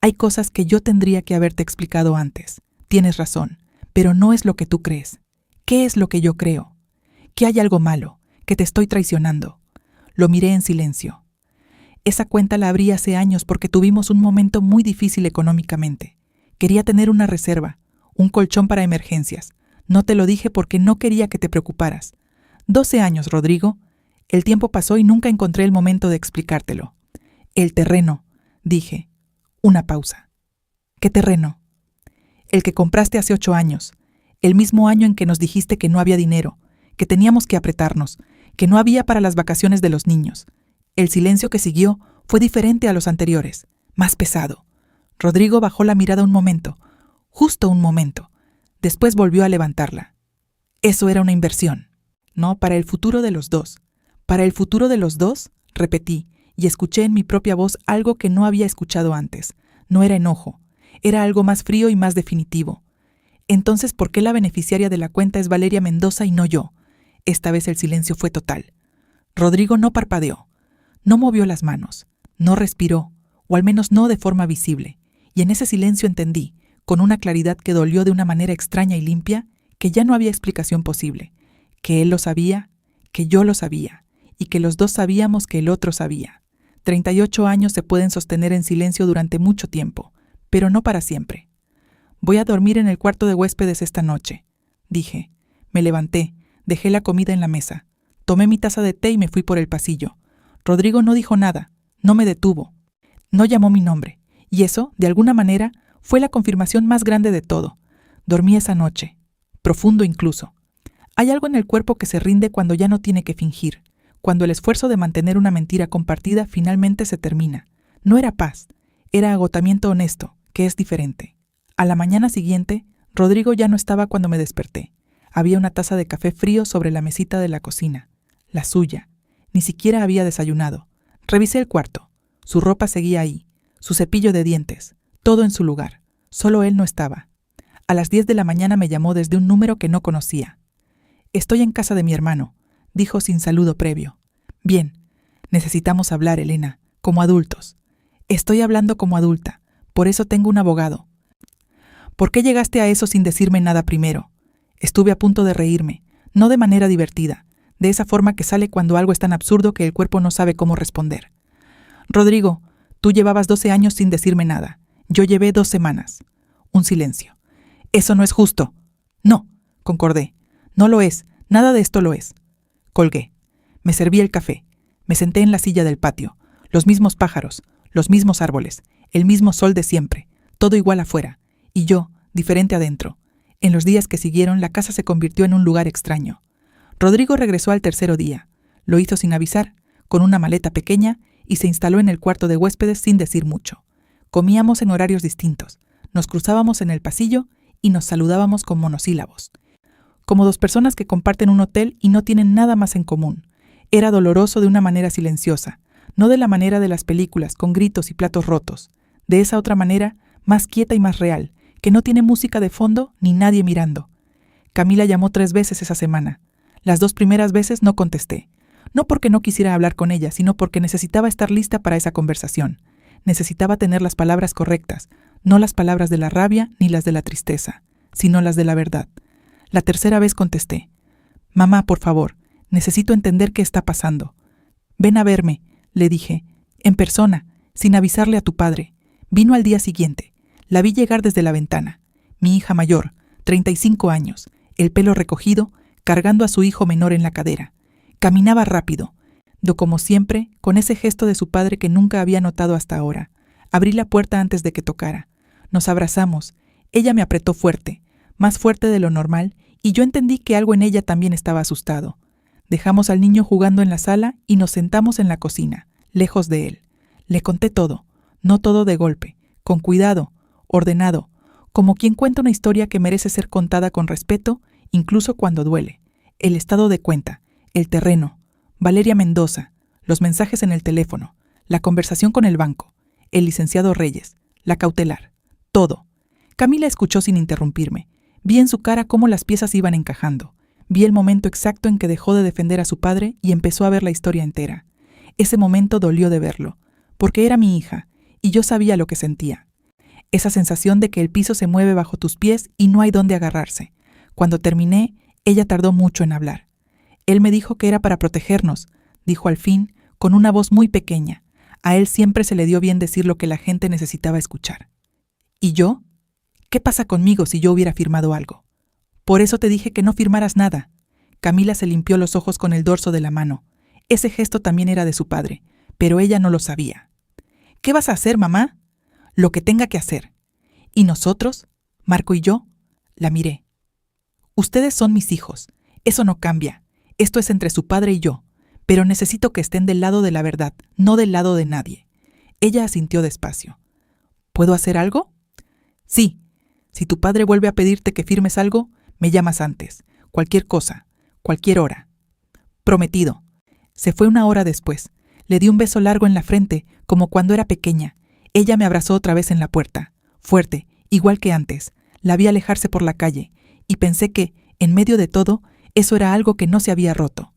Hay cosas que yo tendría que haberte explicado antes. Tienes razón, pero no es lo que tú crees. ¿Qué es lo que yo creo? Que hay algo malo, que te estoy traicionando. Lo miré en silencio. Esa cuenta la abrí hace años porque tuvimos un momento muy difícil económicamente. Quería tener una reserva, un colchón para emergencias. No te lo dije porque no quería que te preocuparas. 12 años, Rodrigo. El tiempo pasó y nunca encontré el momento de explicártelo. El terreno, dije. Una pausa. ¿Qué terreno? El que compraste hace 8 años. El mismo año en que nos dijiste que no había dinero, que teníamos que apretarnos, que no había para las vacaciones de los niños. El silencio que siguió fue diferente a los anteriores, más pesado. Rodrigo bajó la mirada un momento, justo un momento. Después volvió a levantarla. Eso era una inversión. No, para el futuro de los dos. ¿Para el futuro de los dos?, repetí, y escuché en mi propia voz algo que no había escuchado antes. No era enojo, era algo más frío y más definitivo. Entonces, ¿por qué la beneficiaria de la cuenta es Valeria Mendoza y no yo? Esta vez el silencio fue total. Rodrigo no parpadeó, no movió las manos, no respiró, o al menos no de forma visible, y en ese silencio entendí, con una claridad que dolió de una manera extraña y limpia, que ya no había explicación posible, que él lo sabía, que yo lo sabía, y que los dos sabíamos que el otro sabía. 38 años se pueden sostener en silencio durante mucho tiempo, pero no para siempre. Voy a dormir en el cuarto de huéspedes esta noche, dije. Me levanté, dejé la comida en la mesa, tomé mi taza de té y me fui por el pasillo. Rodrigo no dijo nada, no me detuvo, no llamó mi nombre, y eso, de alguna manera, fue la confirmación más grande de todo. Dormí esa noche, profundo incluso. Hay algo en el cuerpo que se rinde cuando ya no tiene que fingir, cuando el esfuerzo de mantener una mentira compartida finalmente se termina. No era paz, era agotamiento honesto, que es diferente. A la mañana siguiente, Rodrigo ya no estaba cuando me desperté. Había una taza de café frío sobre la mesita de la cocina, la suya. Ni siquiera había desayunado. Revisé el cuarto. Su ropa seguía ahí, su cepillo de dientes, todo en su lugar. Solo él no estaba. A las 10 de la mañana me llamó desde un número que no conocía. «Estoy en casa de mi hermano», dijo sin saludo previo. «Bien, necesitamos hablar, Elena, como adultos. Estoy hablando como adulta, por eso tengo un abogado». «¿Por qué llegaste a eso sin decirme nada primero?» Estuve a punto de reírme, no de manera divertida, de esa forma que sale cuando algo es tan absurdo que el cuerpo no sabe cómo responder. «Rodrigo, tú llevabas 12 años sin decirme nada. Yo llevé 2 semanas». Un silencio. «Eso no es justo». «No», concordé. «No lo es. Nada de esto lo es». Colgué. Me serví el café. Me senté en la silla del patio. Los mismos pájaros, los mismos árboles, el mismo sol de siempre, todo igual afuera. Y yo, diferente adentro. En los días que siguieron, la casa se convirtió en un lugar extraño. Rodrigo regresó al tercero día. Lo hizo sin avisar, con una maleta pequeña, y se instaló en el cuarto de huéspedes sin decir mucho. Comíamos en horarios distintos. Nos cruzábamos en el pasillo y nos saludábamos con monosílabos. Como 2 personas que comparten un hotel y no tienen nada más en común. Era doloroso de una manera silenciosa, no de la manera de las películas, con gritos y platos rotos. De esa otra manera, más quieta y más real, que no tiene música de fondo ni nadie mirando. Camila llamó 3 veces esa semana. Las 2 primeras veces no contesté. No porque no quisiera hablar con ella, sino porque necesitaba estar lista para esa conversación. Necesitaba tener las palabras correctas, no las palabras de la rabia ni las de la tristeza, sino las de la verdad. La tercera vez contesté. «Mamá, por favor, necesito entender qué está pasando». «Ven a verme», le dije, en persona, sin avisarle a tu padre. Vino al día siguiente. La vi llegar desde la ventana. Mi hija mayor, 35 años, el pelo recogido, cargando a su hijo menor en la cadera. Caminaba rápido, como siempre, con ese gesto de su padre que nunca había notado hasta ahora. Abrí la puerta antes de que tocara. Nos abrazamos. Ella me apretó fuerte, más fuerte de lo normal, y yo entendí que algo en ella también estaba asustado. Dejamos al niño jugando en la sala y nos sentamos en la cocina, lejos de él. Le conté todo, no todo de golpe, con cuidado, ordenado, como quien cuenta una historia que merece ser contada con respeto, incluso cuando duele. El estado de cuenta, el terreno, Valeria Mendoza, los mensajes en el teléfono, la conversación con el banco, el licenciado Reyes, la cautelar, todo. Camila escuchó sin interrumpirme. Vi en su cara cómo las piezas iban encajando. Vi el momento exacto en que dejó de defender a su padre y empezó a ver la historia entera. Ese momento dolió de verlo, porque era mi hija, y yo sabía lo que sentía. Esa sensación de que el piso se mueve bajo tus pies y no hay dónde agarrarse. Cuando terminé, ella tardó mucho en hablar. Él me dijo que era para protegernos, dijo al fin, con una voz muy pequeña. A él siempre se le dio bien decir lo que la gente necesitaba escuchar. ¿Y yo? ¿Qué pasa conmigo si yo hubiera firmado algo? Por eso te dije que no firmaras nada. Camila se limpió los ojos con el dorso de la mano. Ese gesto también era de su padre, pero ella no lo sabía. ¿Qué vas a hacer, mamá? Lo que tenga que hacer. ¿Y nosotros? Marco y yo. La miré. Ustedes son mis hijos. Eso no cambia. Esto es entre su padre y yo. Pero necesito que estén del lado de la verdad, no del lado de nadie. Ella asintió despacio. ¿Puedo hacer algo? Sí. Si tu padre vuelve a pedirte que firmes algo, me llamas antes. Cualquier cosa. Cualquier hora. Prometido. Se fue 1 hora después. Le di un beso largo en la frente, como cuando era pequeña. Ella me abrazó otra vez en la puerta. Fuerte, igual que antes. La vi alejarse por la calle. Y pensé que, en medio de todo, eso era algo que no se había roto.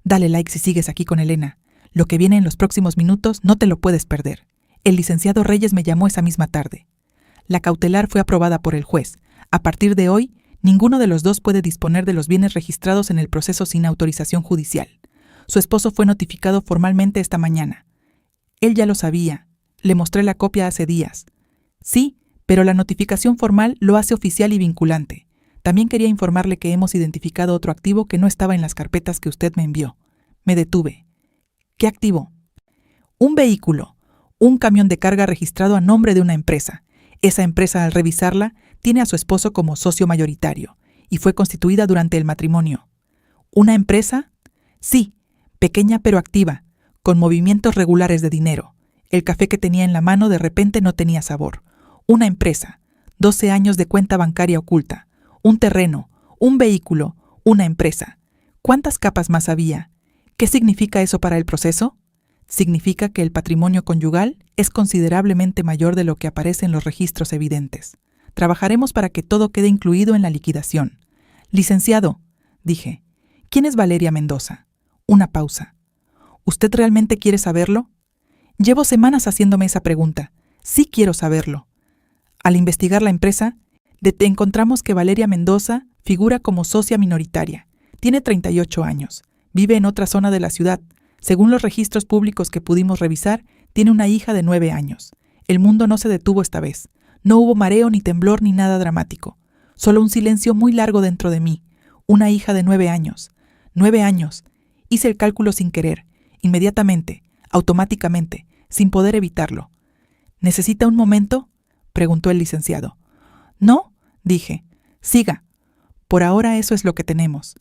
Dale like si sigues aquí con Elena. Lo que viene en los próximos minutos no te lo puedes perder. El licenciado Reyes me llamó esa misma tarde. La cautelar fue aprobada por el juez. A partir de hoy, ninguno de los dos puede disponer de los bienes registrados en el proceso sin autorización judicial. Su esposo fue notificado formalmente esta mañana. Él ya lo sabía. Le mostré la copia hace días. Sí, pero la notificación formal lo hace oficial y vinculante. También quería informarle que hemos identificado otro activo que no estaba en las carpetas que usted me envió. Me detuve. ¿Qué activo? Un vehículo, un camión de carga registrado a nombre de una empresa. Esa empresa, al revisarla, tiene a su esposo como socio mayoritario y fue constituida durante el matrimonio. ¿Una empresa? Sí, pequeña pero activa, con movimientos regulares de dinero. El café que tenía en la mano de repente no tenía sabor. Una empresa, 12 años de cuenta bancaria oculta, un terreno, un vehículo, una empresa. ¿Cuántas capas más había? ¿Qué significa eso para el proceso? Significa que el patrimonio conyugal es considerablemente mayor de lo que aparece en los registros evidentes. Trabajaremos para que todo quede incluido en la liquidación. Licenciado, dije, ¿quién es Valeria Mendoza? Una pausa. ¿Usted realmente quiere saberlo? Llevo semanas haciéndome esa pregunta. Sí quiero saberlo. Al investigar la empresa, encontramos que Valeria Mendoza figura como socia minoritaria. Tiene 38 años. Vive en otra zona de la ciudad. Según los registros públicos que pudimos revisar, tiene una hija de 9 años. El mundo no se detuvo esta vez. No hubo mareo ni temblor ni nada dramático. Solo un silencio muy largo dentro de mí. Una hija de 9 años. 9 años. Hice el cálculo sin querer, inmediatamente, automáticamente, sin poder evitarlo. ¿Necesita un momento?, preguntó el licenciado. No, dije. Siga. Por ahora eso es lo que tenemos.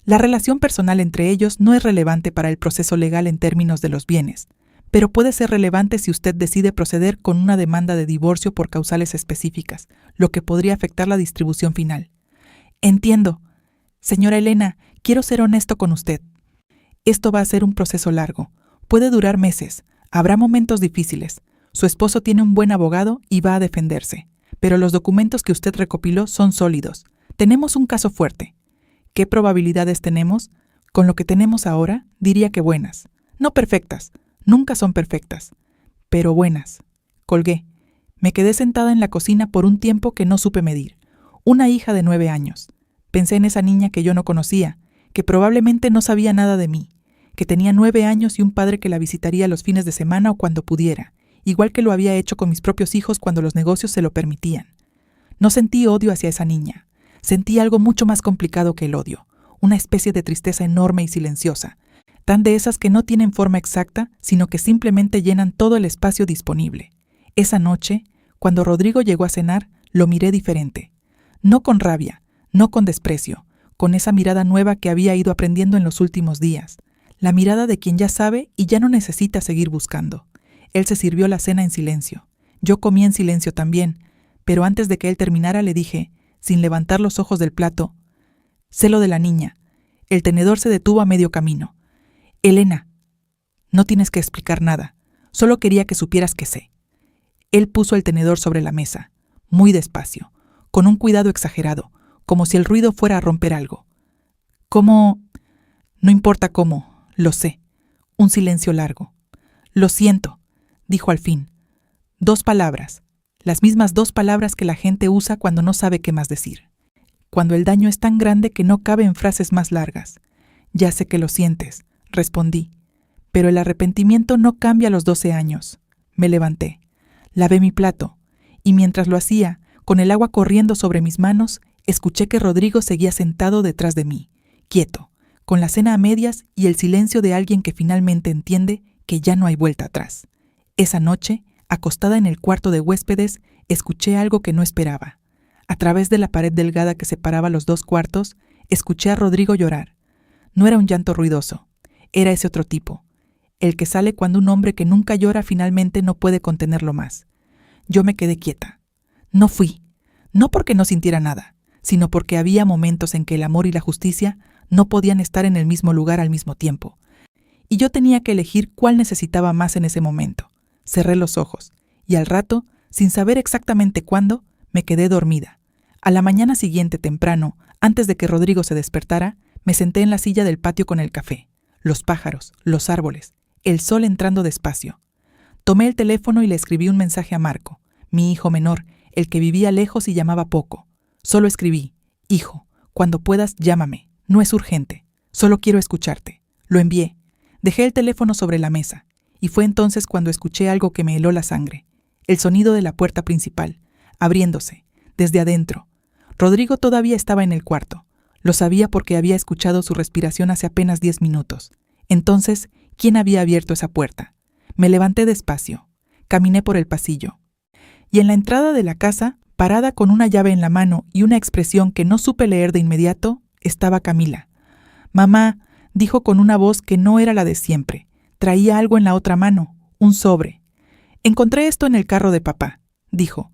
La relación personal entre ellos no es relevante para el proceso legal en términos de los bienes, pero puede ser relevante si usted decide proceder con una demanda de divorcio por causales específicas, lo que podría afectar la distribución final. Entiendo. Señora Elena, quiero ser honesto con usted. Esto va a ser un proceso largo. Puede durar meses. Habrá momentos difíciles. Su esposo tiene un buen abogado y va a defenderse. Pero los documentos que usted recopiló son sólidos. Tenemos un caso fuerte. ¿Qué probabilidades tenemos? Con lo que tenemos ahora, diría que buenas. No perfectas. Nunca son perfectas. Pero buenas. Colgué. Me quedé sentada en la cocina por un tiempo que no supe medir. Una hija de 9 años. Pensé en esa niña que yo no conocía, que probablemente no sabía nada de mí, que tenía 9 años y un padre que la visitaría los fines de semana o cuando pudiera, igual que lo había hecho con mis propios hijos cuando los negocios se lo permitían. No sentí odio hacia esa niña. Sentí algo mucho más complicado que el odio, una especie de tristeza enorme y silenciosa, tan de esas que no tienen forma exacta, sino que simplemente llenan todo el espacio disponible. Esa noche, cuando Rodrigo llegó a cenar, lo miré diferente. No con rabia, no con desprecio, con esa mirada nueva que había ido aprendiendo en los últimos días, la mirada de quien ya sabe y ya no necesita seguir buscando. Él se sirvió la cena en silencio. Yo comí en silencio también, pero antes de que él terminara le dije, sin levantar los ojos del plato, «Sé lo de la niña». El tenedor se detuvo a medio camino. «Elena, no tienes que explicar nada. Solo quería que supieras que sé». Él puso el tenedor sobre la mesa, muy despacio, con un cuidado exagerado, como si el ruido fuera a romper algo. «¿Cómo?» «No importa cómo, lo sé». Un silencio largo. «Lo siento», dijo al fin. 2 palabras, las mismas 2 palabras que la gente usa cuando no sabe qué más decir. Cuando el daño es tan grande que no cabe en frases más largas. «Ya sé que lo sientes», respondí. Pero el arrepentimiento no cambia a los 12 años. Me levanté. Lavé mi plato, y mientras lo hacía, con el agua corriendo sobre mis manos, escuché que Rodrigo seguía sentado detrás de mí, quieto, con la cena a medias y el silencio de alguien que finalmente entiende que ya no hay vuelta atrás. Esa noche, acostada en el cuarto de huéspedes, escuché algo que no esperaba. A través de la pared delgada que separaba los 2 cuartos, escuché a Rodrigo llorar. No era un llanto ruidoso, era ese otro tipo, el que sale cuando un hombre que nunca llora finalmente no puede contenerlo más. Yo me quedé quieta. No fui, no porque no sintiera nada, sino porque había momentos en que el amor y la justicia no podían estar en el mismo lugar al mismo tiempo. Y yo tenía que elegir cuál necesitaba más en ese momento. Cerré los ojos, y al rato, sin saber exactamente cuándo, me quedé dormida. A la mañana siguiente temprano, antes de que Rodrigo se despertara, me senté en la silla del patio con el café, los pájaros, los árboles, el sol entrando despacio. Tomé el teléfono y le escribí un mensaje a Marco, mi hijo menor, el que vivía lejos y llamaba poco. Solo escribí, «Hijo, cuando puedas llámame, no es urgente, solo quiero escucharte». Lo envié. Dejé el teléfono sobre la mesa, y fue entonces cuando escuché algo que me heló la sangre, el sonido de la puerta principal, abriéndose, desde adentro. Rodrigo todavía estaba en el cuarto. Lo sabía porque había escuchado su respiración hace apenas 10 minutos. Entonces, ¿quién había abierto esa puerta? Me levanté despacio. Caminé por el pasillo. Y en la entrada de la casa, parada con una llave en la mano y una expresión que no supe leer de inmediato, estaba Camila. «Mamá», dijo con una voz que no era la de siempre. Traía algo en la otra mano, un sobre. «Encontré esto en el carro de papá», dijo,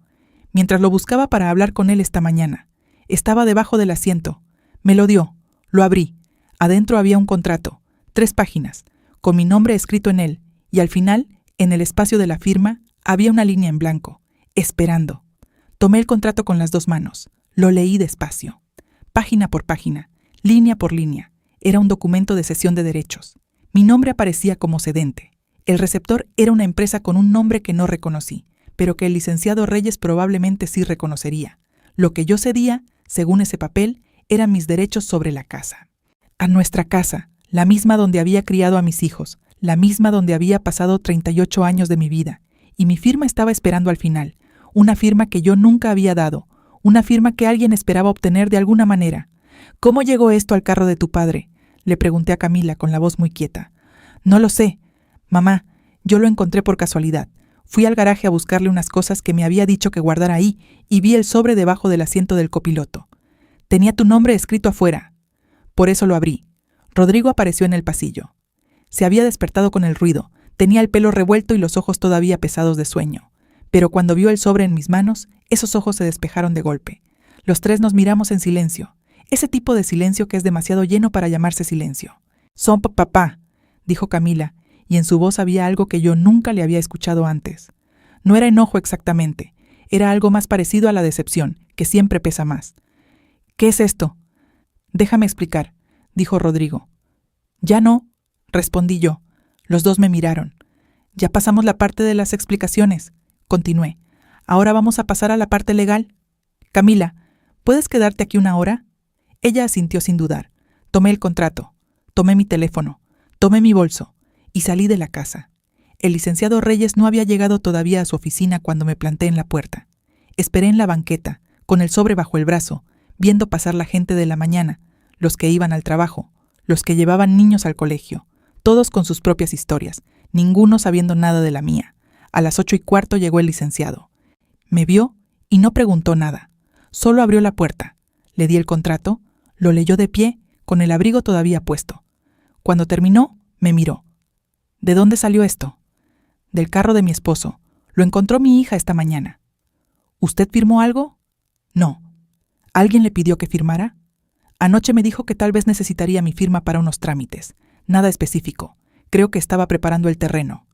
mientras lo buscaba para hablar con él esta mañana. Estaba debajo del asiento. Me lo dio. Lo abrí. Adentro había un contrato, 3 páginas, con mi nombre escrito en él, y al final, en el espacio de la firma, había una línea en blanco. Esperando. Tomé el contrato con las 2 manos. Lo leí despacio. Página por página, línea por línea. Era un documento de cesión de derechos. Mi nombre aparecía como cedente. El receptor era una empresa con un nombre que no reconocí, pero que el licenciado Reyes probablemente sí reconocería. Lo que yo cedía, según ese papel, eran mis derechos sobre la casa. A nuestra casa, la misma donde había criado a mis hijos, la misma donde había pasado 38 años de mi vida, y mi firma estaba esperando al final, una firma que yo nunca había dado, una firma que alguien esperaba obtener de alguna manera. «¿Cómo llegó esto al carro de tu padre?», le pregunté a Camila con la voz muy quieta. «No lo sé. Mamá, yo lo encontré por casualidad. Fui al garaje a buscarle unas cosas que me había dicho que guardara ahí y vi el sobre debajo del asiento del copiloto. Tenía tu nombre escrito afuera. Por eso lo abrí». Rodrigo apareció en el pasillo. Se había despertado con el ruido, tenía el pelo revuelto y los ojos todavía pesados de sueño. Pero cuando vio el sobre en mis manos, esos ojos se despejaron de golpe. Los 3 nos miramos en silencio, ese tipo de silencio que es demasiado lleno para llamarse silencio. «Son papá», dijo Camila, y en su voz había algo que yo nunca le había escuchado antes. No era enojo exactamente, era algo más parecido a la decepción, que siempre pesa más. «¿Qué es esto?» «Déjame explicar», dijo Rodrigo. «Ya no», respondí yo. Los 2 me miraron. «Ya pasamos la parte de las explicaciones», continué. «Ahora vamos a pasar a la parte legal. Camila, ¿puedes quedarte aquí 1 hora?» Ella asintió sin dudar. Tomé el contrato, tomé mi teléfono, tomé mi bolso y salí de la casa. El licenciado Reyes no había llegado todavía a su oficina cuando me planté en la puerta. Esperé en la banqueta, con el sobre bajo el brazo, viendo pasar la gente de la mañana, los que iban al trabajo, los que llevaban niños al colegio, todos con sus propias historias, ninguno sabiendo nada de la mía. A las 8:15 llegó el licenciado. Me vio y no preguntó nada. Solo abrió la puerta. Le di el contrato, lo leyó de pie, con el abrigo todavía puesto. Cuando terminó, me miró. ¿De dónde salió esto? Del carro de mi esposo. Lo encontró mi hija esta mañana. ¿Usted firmó algo? No. ¿Alguien le pidió que firmara? Anoche me dijo que tal vez necesitaría mi firma para unos trámites. Nada específico. Creo que estaba preparando el terreno.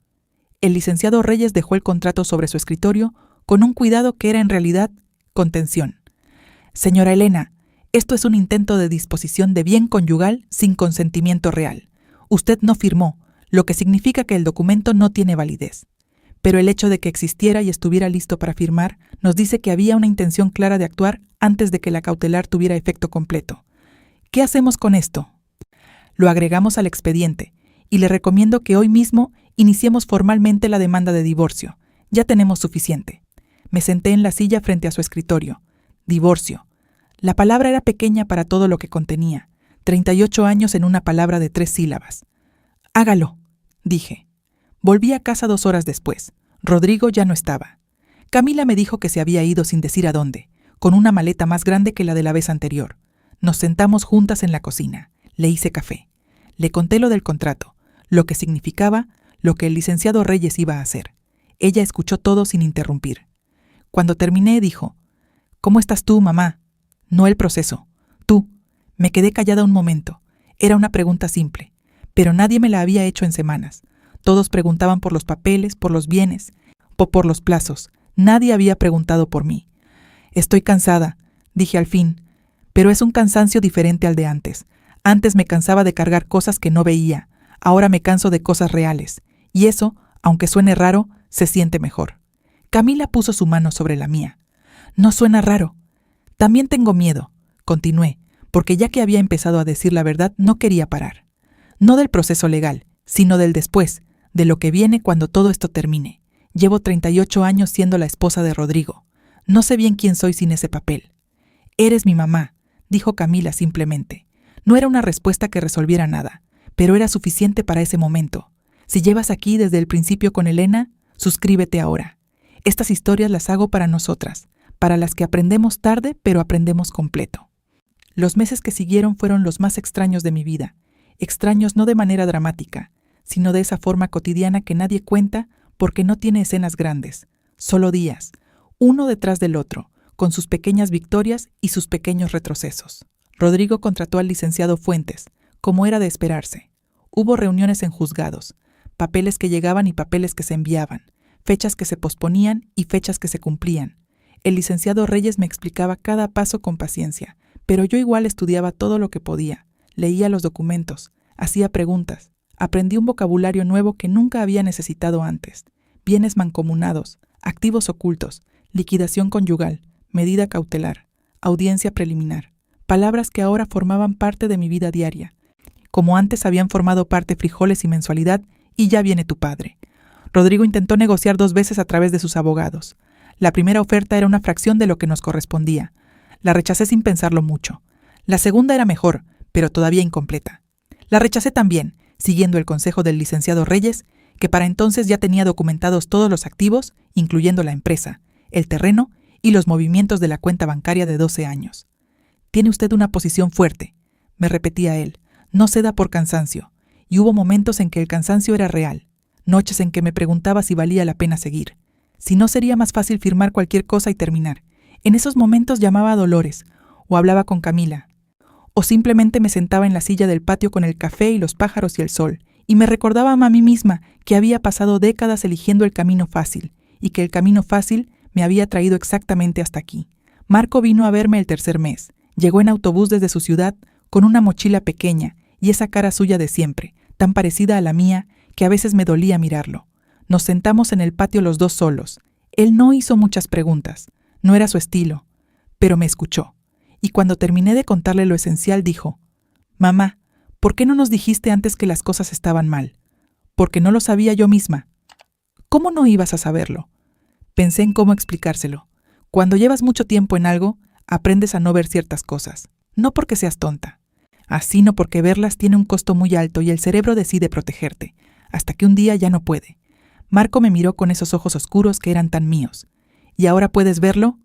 El licenciado Reyes dejó el contrato sobre su escritorio con un cuidado que era en realidad contención. Señora Elena, esto es un intento de disposición de bien conyugal sin consentimiento real. Usted no firmó, lo que significa que el documento no tiene validez. Pero el hecho de que existiera y estuviera listo para firmar nos dice que había una intención clara de actuar antes de que la cautelar tuviera efecto completo. ¿Qué hacemos con esto? Lo agregamos al expediente y le recomiendo que hoy mismo iniciemos formalmente la demanda de divorcio. Ya tenemos suficiente. Me senté en la silla frente a su escritorio. Divorcio. La palabra era pequeña para todo lo que contenía. 38 años en una palabra de 3 sílabas. Hágalo, dije. Volví a casa 2 horas después. Rodrigo ya no estaba. Camila me dijo que se había ido sin decir a dónde, con una maleta más grande que la de la vez anterior. Nos sentamos juntas en la cocina. Le hice café. Le conté lo del contrato, lo que significaba, lo que el licenciado Reyes iba a hacer. Ella escuchó todo sin interrumpir. Cuando terminé, dijo, ¿Cómo estás tú, mamá? No el proceso. Tú. Me quedé callada un momento. Era una pregunta simple, pero nadie me la había hecho en semanas. Todos preguntaban por los papeles, por los bienes, por los plazos. Nadie había preguntado por mí. Estoy cansada, dije al fin, pero es un cansancio diferente al de antes. Antes me cansaba de cargar cosas que no veía. Ahora me canso de cosas reales. Y eso, aunque suene raro, se siente mejor. Camila puso su mano sobre la mía. No suena raro. También tengo miedo, continué, porque ya que había empezado a decir la verdad no quería parar. No del proceso legal, sino del después, de lo que viene cuando todo esto termine. Llevo 38 años siendo la esposa de Rodrigo. No sé bien quién soy sin ese papel. Eres mi mamá, dijo Camila simplemente. No era una respuesta que resolviera nada, pero era suficiente para ese momento. Si llevas aquí desde el principio con Elena, suscríbete ahora. Estas historias las hago para nosotras, para las que aprendemos tarde, pero aprendemos completo. Los meses que siguieron fueron los más extraños de mi vida. Extraños no de manera dramática, sino de esa forma cotidiana que nadie cuenta porque no tiene escenas grandes. Solo días, uno detrás del otro, con sus pequeñas victorias y sus pequeños retrocesos. Rodrigo contrató al licenciado Fuentes, como era de esperarse. Hubo reuniones en juzgados, papeles que llegaban y papeles que se enviaban, fechas que se posponían y fechas que se cumplían. El licenciado Reyes me explicaba cada paso con paciencia, pero yo igual estudiaba todo lo que podía, leía los documentos, hacía preguntas, aprendí un vocabulario nuevo que nunca había necesitado antes, bienes mancomunados, activos ocultos, liquidación conyugal, medida cautelar, audiencia preliminar, palabras que ahora formaban parte de mi vida diaria, como antes habían formado parte frijoles y mensualidad, y ya viene tu padre. Rodrigo intentó negociar 2 veces a través de sus abogados. La primera oferta era una fracción de lo que nos correspondía. La rechacé sin pensarlo mucho. La segunda era mejor, pero todavía incompleta. La rechacé también, siguiendo el consejo del licenciado Reyes, que para entonces ya tenía documentados todos los activos, incluyendo la empresa, el terreno y los movimientos de la cuenta bancaria de 12 años. Tiene usted una posición fuerte, me repetía él. No ceda por cansancio. Y hubo momentos en que el cansancio era real. Noches en que me preguntaba si valía la pena seguir. Si no sería más fácil firmar cualquier cosa y terminar. En esos momentos llamaba a Dolores, o hablaba con Camila, o simplemente me sentaba en la silla del patio con el café y los pájaros y el sol, y me recordaba a mí misma que había pasado décadas eligiendo el camino fácil, y que el camino fácil me había traído exactamente hasta aquí. Marco vino a verme el 3er mes. Llegó en autobús desde su ciudad, con una mochila pequeña, y esa cara suya de siempre, tan parecida a la mía, que a veces me dolía mirarlo. Nos sentamos en el patio los 2 solos. Él no hizo muchas preguntas. No era su estilo, pero me escuchó. Y cuando terminé de contarle lo esencial, dijo, «Mamá, ¿por qué no nos dijiste antes que las cosas estaban mal?» «Porque no lo sabía yo misma». ¿Cómo no ibas a saberlo? Pensé en cómo explicárselo. Cuando llevas mucho tiempo en algo, aprendes a no ver ciertas cosas. No porque seas tonta, sino porque verlas tiene un costo muy alto y el cerebro decide protegerte, hasta que un día ya no puede. Marco me miró con esos ojos oscuros que eran tan míos. ¿Y ahora puedes verlo?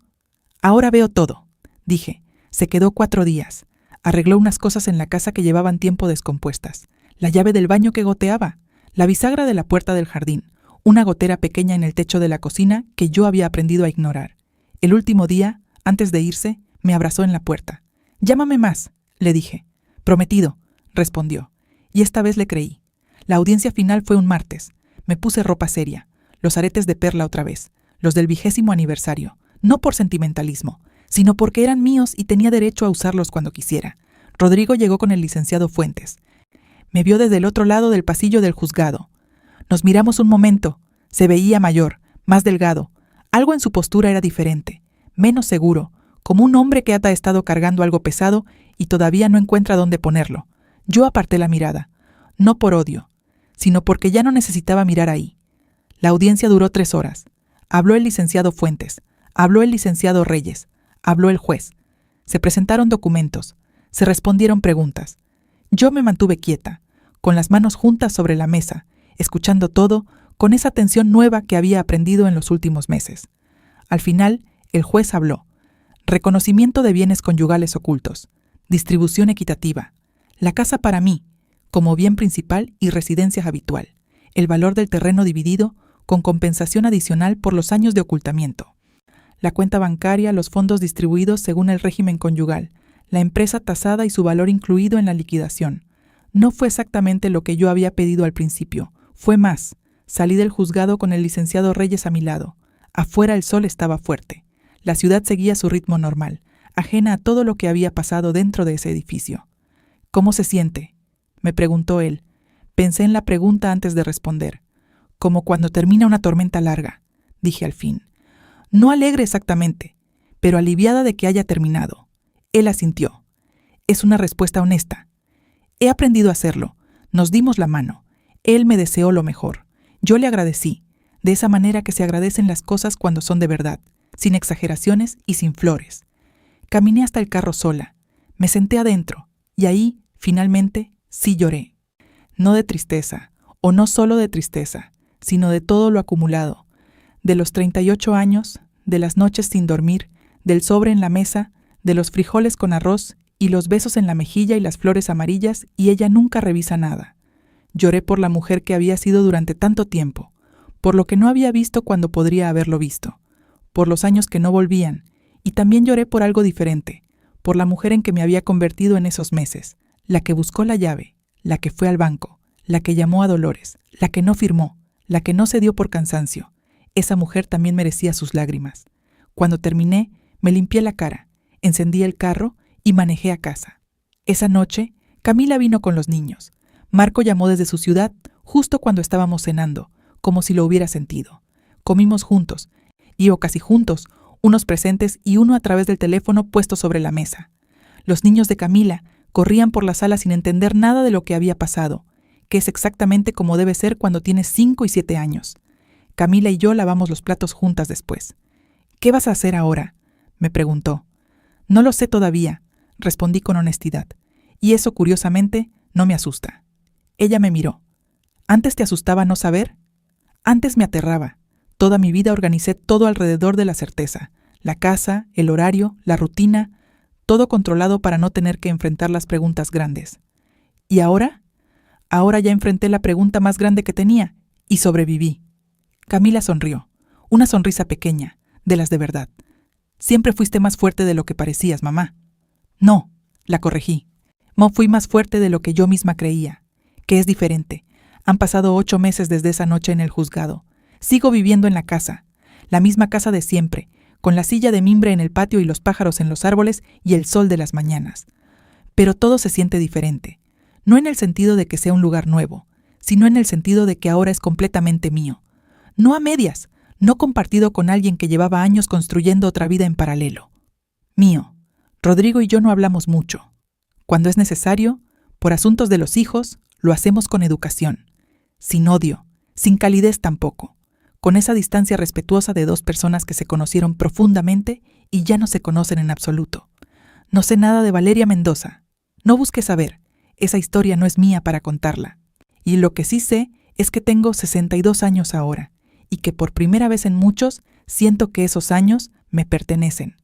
Ahora veo todo, dije. Se quedó 4 días. Arregló unas cosas en la casa que llevaban tiempo descompuestas. La llave del baño que goteaba, la bisagra de la puerta del jardín, una gotera pequeña en el techo de la cocina que yo había aprendido a ignorar. El último día, antes de irse, me abrazó en la puerta. «Llámame más», le dije. «Prometido», respondió. Y esta vez le creí. La audiencia final fue un martes. Me puse ropa seria, los aretes de perla otra vez, los del 20º aniversario, no por sentimentalismo, sino porque eran míos y tenía derecho a usarlos cuando quisiera. Rodrigo llegó con el licenciado Fuentes. Me vio desde el otro lado del pasillo del juzgado. Nos miramos un momento. Se veía mayor, más delgado. Algo en su postura era diferente, menos seguro, como un hombre que ha estado cargando algo pesado y todavía no encuentra dónde ponerlo. Yo aparté la mirada, no por odio, sino porque ya no necesitaba mirar ahí. La audiencia duró 3 horas. Habló el licenciado Fuentes, habló el licenciado Reyes, habló el juez. Se presentaron documentos, se respondieron preguntas. Yo me mantuve quieta, con las manos juntas sobre la mesa, escuchando todo con esa atención nueva que había aprendido en los últimos meses. Al final, el juez habló. Reconocimiento de bienes conyugales ocultos, distribución equitativa, la casa para mí, como bien principal y residencia habitual, el valor del terreno dividido con compensación adicional por los años de ocultamiento, la cuenta bancaria, los fondos distribuidos según el régimen conyugal, la empresa tasada y su valor incluido en la liquidación. No fue exactamente lo que yo había pedido al principio, fue más. Salí del juzgado con el licenciado Reyes a mi lado. Afuera el sol estaba fuerte. La ciudad seguía su ritmo normal, ajena a todo lo que había pasado dentro de ese edificio. «¿Cómo se siente?», me preguntó él. Pensé en la pregunta antes de responder. «Como cuando termina una tormenta larga», dije al fin. «No alegre exactamente, pero aliviada de que haya terminado». Él asintió. «Es una respuesta honesta. He aprendido a hacerlo. Nos dimos la mano. Él me deseó lo mejor. Yo le agradecí, de esa manera que se agradecen las cosas cuando son de verdad, sin exageraciones y sin flores. Caminé hasta el carro sola. Me senté adentro, y ahí, finalmente, sí lloré. No de tristeza, o no solo de tristeza, sino de todo lo acumulado. De los 38 años, de las noches sin dormir, del sobre en la mesa, de los frijoles con arroz y los besos en la mejilla y las flores amarillas, y ella nunca revisa nada. Lloré por la mujer que había sido durante tanto tiempo, por lo que no había visto cuando podría haberlo visto, por los años que no volvían, y también lloré por algo diferente, por la mujer en que me había convertido en esos meses, la que buscó la llave, la que fue al banco, la que llamó a Dolores, la que no firmó, la que no cedió por cansancio. Esa mujer también merecía sus lágrimas. Cuando terminé, me limpié la cara, encendí el carro y manejé a casa. Esa noche, Camila vino con los niños. Marco llamó desde su ciudad justo cuando estábamos cenando, como si lo hubiera sentido. Comimos juntos, o casi juntos, unos presentes y uno a través del teléfono puesto sobre la mesa. Los niños de Camila corrían por la sala sin entender nada de lo que había pasado, que es exactamente como debe ser cuando tienes 5 y 7 años. Camila y yo lavamos los platos juntas después. «¿Qué vas a hacer ahora?», me preguntó. «No lo sé todavía», respondí con honestidad, y eso, curiosamente, no me asusta. Ella me miró. «¿Antes te asustaba no saber?». «Antes me aterraba. Toda mi vida organicé todo alrededor de la certeza, la casa, el horario, la rutina, todo controlado para no tener que enfrentar las preguntas grandes. ¿Y ahora? Ahora ya enfrenté la pregunta más grande que tenía, y sobreviví». Camila sonrió, una sonrisa pequeña, de las de verdad. «Siempre fuiste más fuerte de lo que parecías, mamá». «No», la corregí. «No fui más fuerte de lo que yo misma creía, que es diferente. Han pasado 8 meses desde esa noche en el juzgado. Sigo viviendo en la casa, la misma casa de siempre, con la silla de mimbre en el patio y los pájaros en los árboles y el sol de las mañanas. Pero todo se siente diferente, no en el sentido de que sea un lugar nuevo, sino en el sentido de que ahora es completamente mío. No a medias, no compartido con alguien que llevaba años construyendo otra vida en paralelo. Mío. Rodrigo y yo no hablamos mucho. Cuando es necesario, por asuntos de los hijos, lo hacemos con educación, sin odio, sin calidez tampoco, con esa distancia respetuosa de dos personas que se conocieron profundamente y ya no se conocen en absoluto. No sé nada de Valeria Mendoza. No busques saber. Esa historia no es mía para contarla. Y lo que sí sé es que tengo 62 años ahora, y que por primera vez en muchos siento que esos años me pertenecen.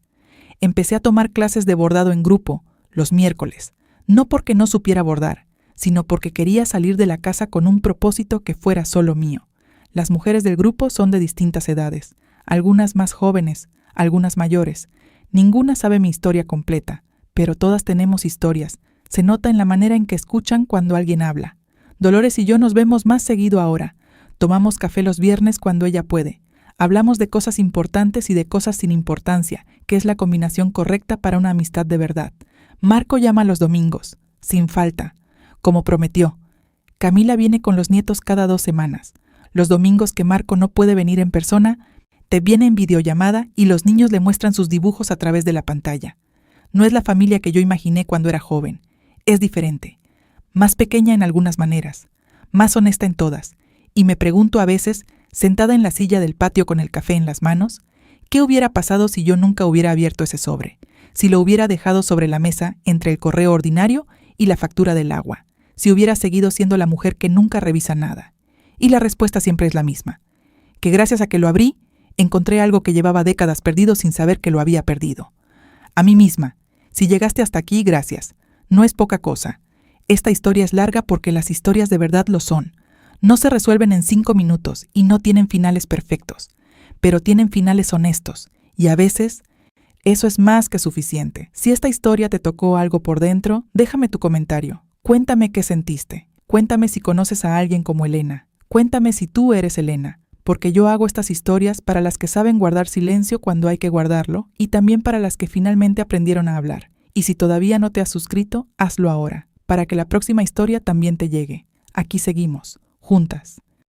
Empecé a tomar clases de bordado en grupo, los miércoles, no porque no supiera bordar, sino porque quería salir de la casa con un propósito que fuera solo mío. Las mujeres del grupo son de distintas edades, algunas más jóvenes, algunas mayores. Ninguna sabe mi historia completa, pero todas tenemos historias. Se nota en la manera en que escuchan cuando alguien habla. Dolores y yo nos vemos más seguido ahora. Tomamos café los viernes cuando ella puede. Hablamos de cosas importantes y de cosas sin importancia, que es la combinación correcta para una amistad de verdad. Marco llama los domingos, sin falta, como prometió. Camila viene con los nietos cada 2 semanas. Los domingos que Marco no puede venir en persona, te viene en videollamada y los niños le muestran sus dibujos a través de la pantalla. No es la familia que yo imaginé cuando era joven. Es diferente. Más pequeña en algunas maneras, más honesta en todas. Y me pregunto a veces, sentada en la silla del patio con el café en las manos, ¿qué hubiera pasado si yo nunca hubiera abierto ese sobre? Si lo hubiera dejado sobre la mesa entre el correo ordinario y la factura del agua. Si hubiera seguido siendo la mujer que nunca revisa nada. Y la respuesta siempre es la misma. Que gracias a que lo abrí, encontré algo que llevaba décadas perdido sin saber que lo había perdido. A mí misma, si llegaste hasta aquí, gracias. No es poca cosa. Esta historia es larga porque las historias de verdad lo son. No se resuelven en 5 minutos y no tienen finales perfectos, pero tienen finales honestos, y a veces eso es más que suficiente. Si esta historia te tocó algo por dentro, déjame tu comentario. Cuéntame qué sentiste. Cuéntame si conoces a alguien como Elena. Cuéntame si tú eres Elena, porque yo hago estas historias para las que saben guardar silencio cuando hay que guardarlo y también para las que finalmente aprendieron a hablar. Y si todavía no te has suscrito, hazlo ahora, para que la próxima historia también te llegue. Aquí seguimos, juntas.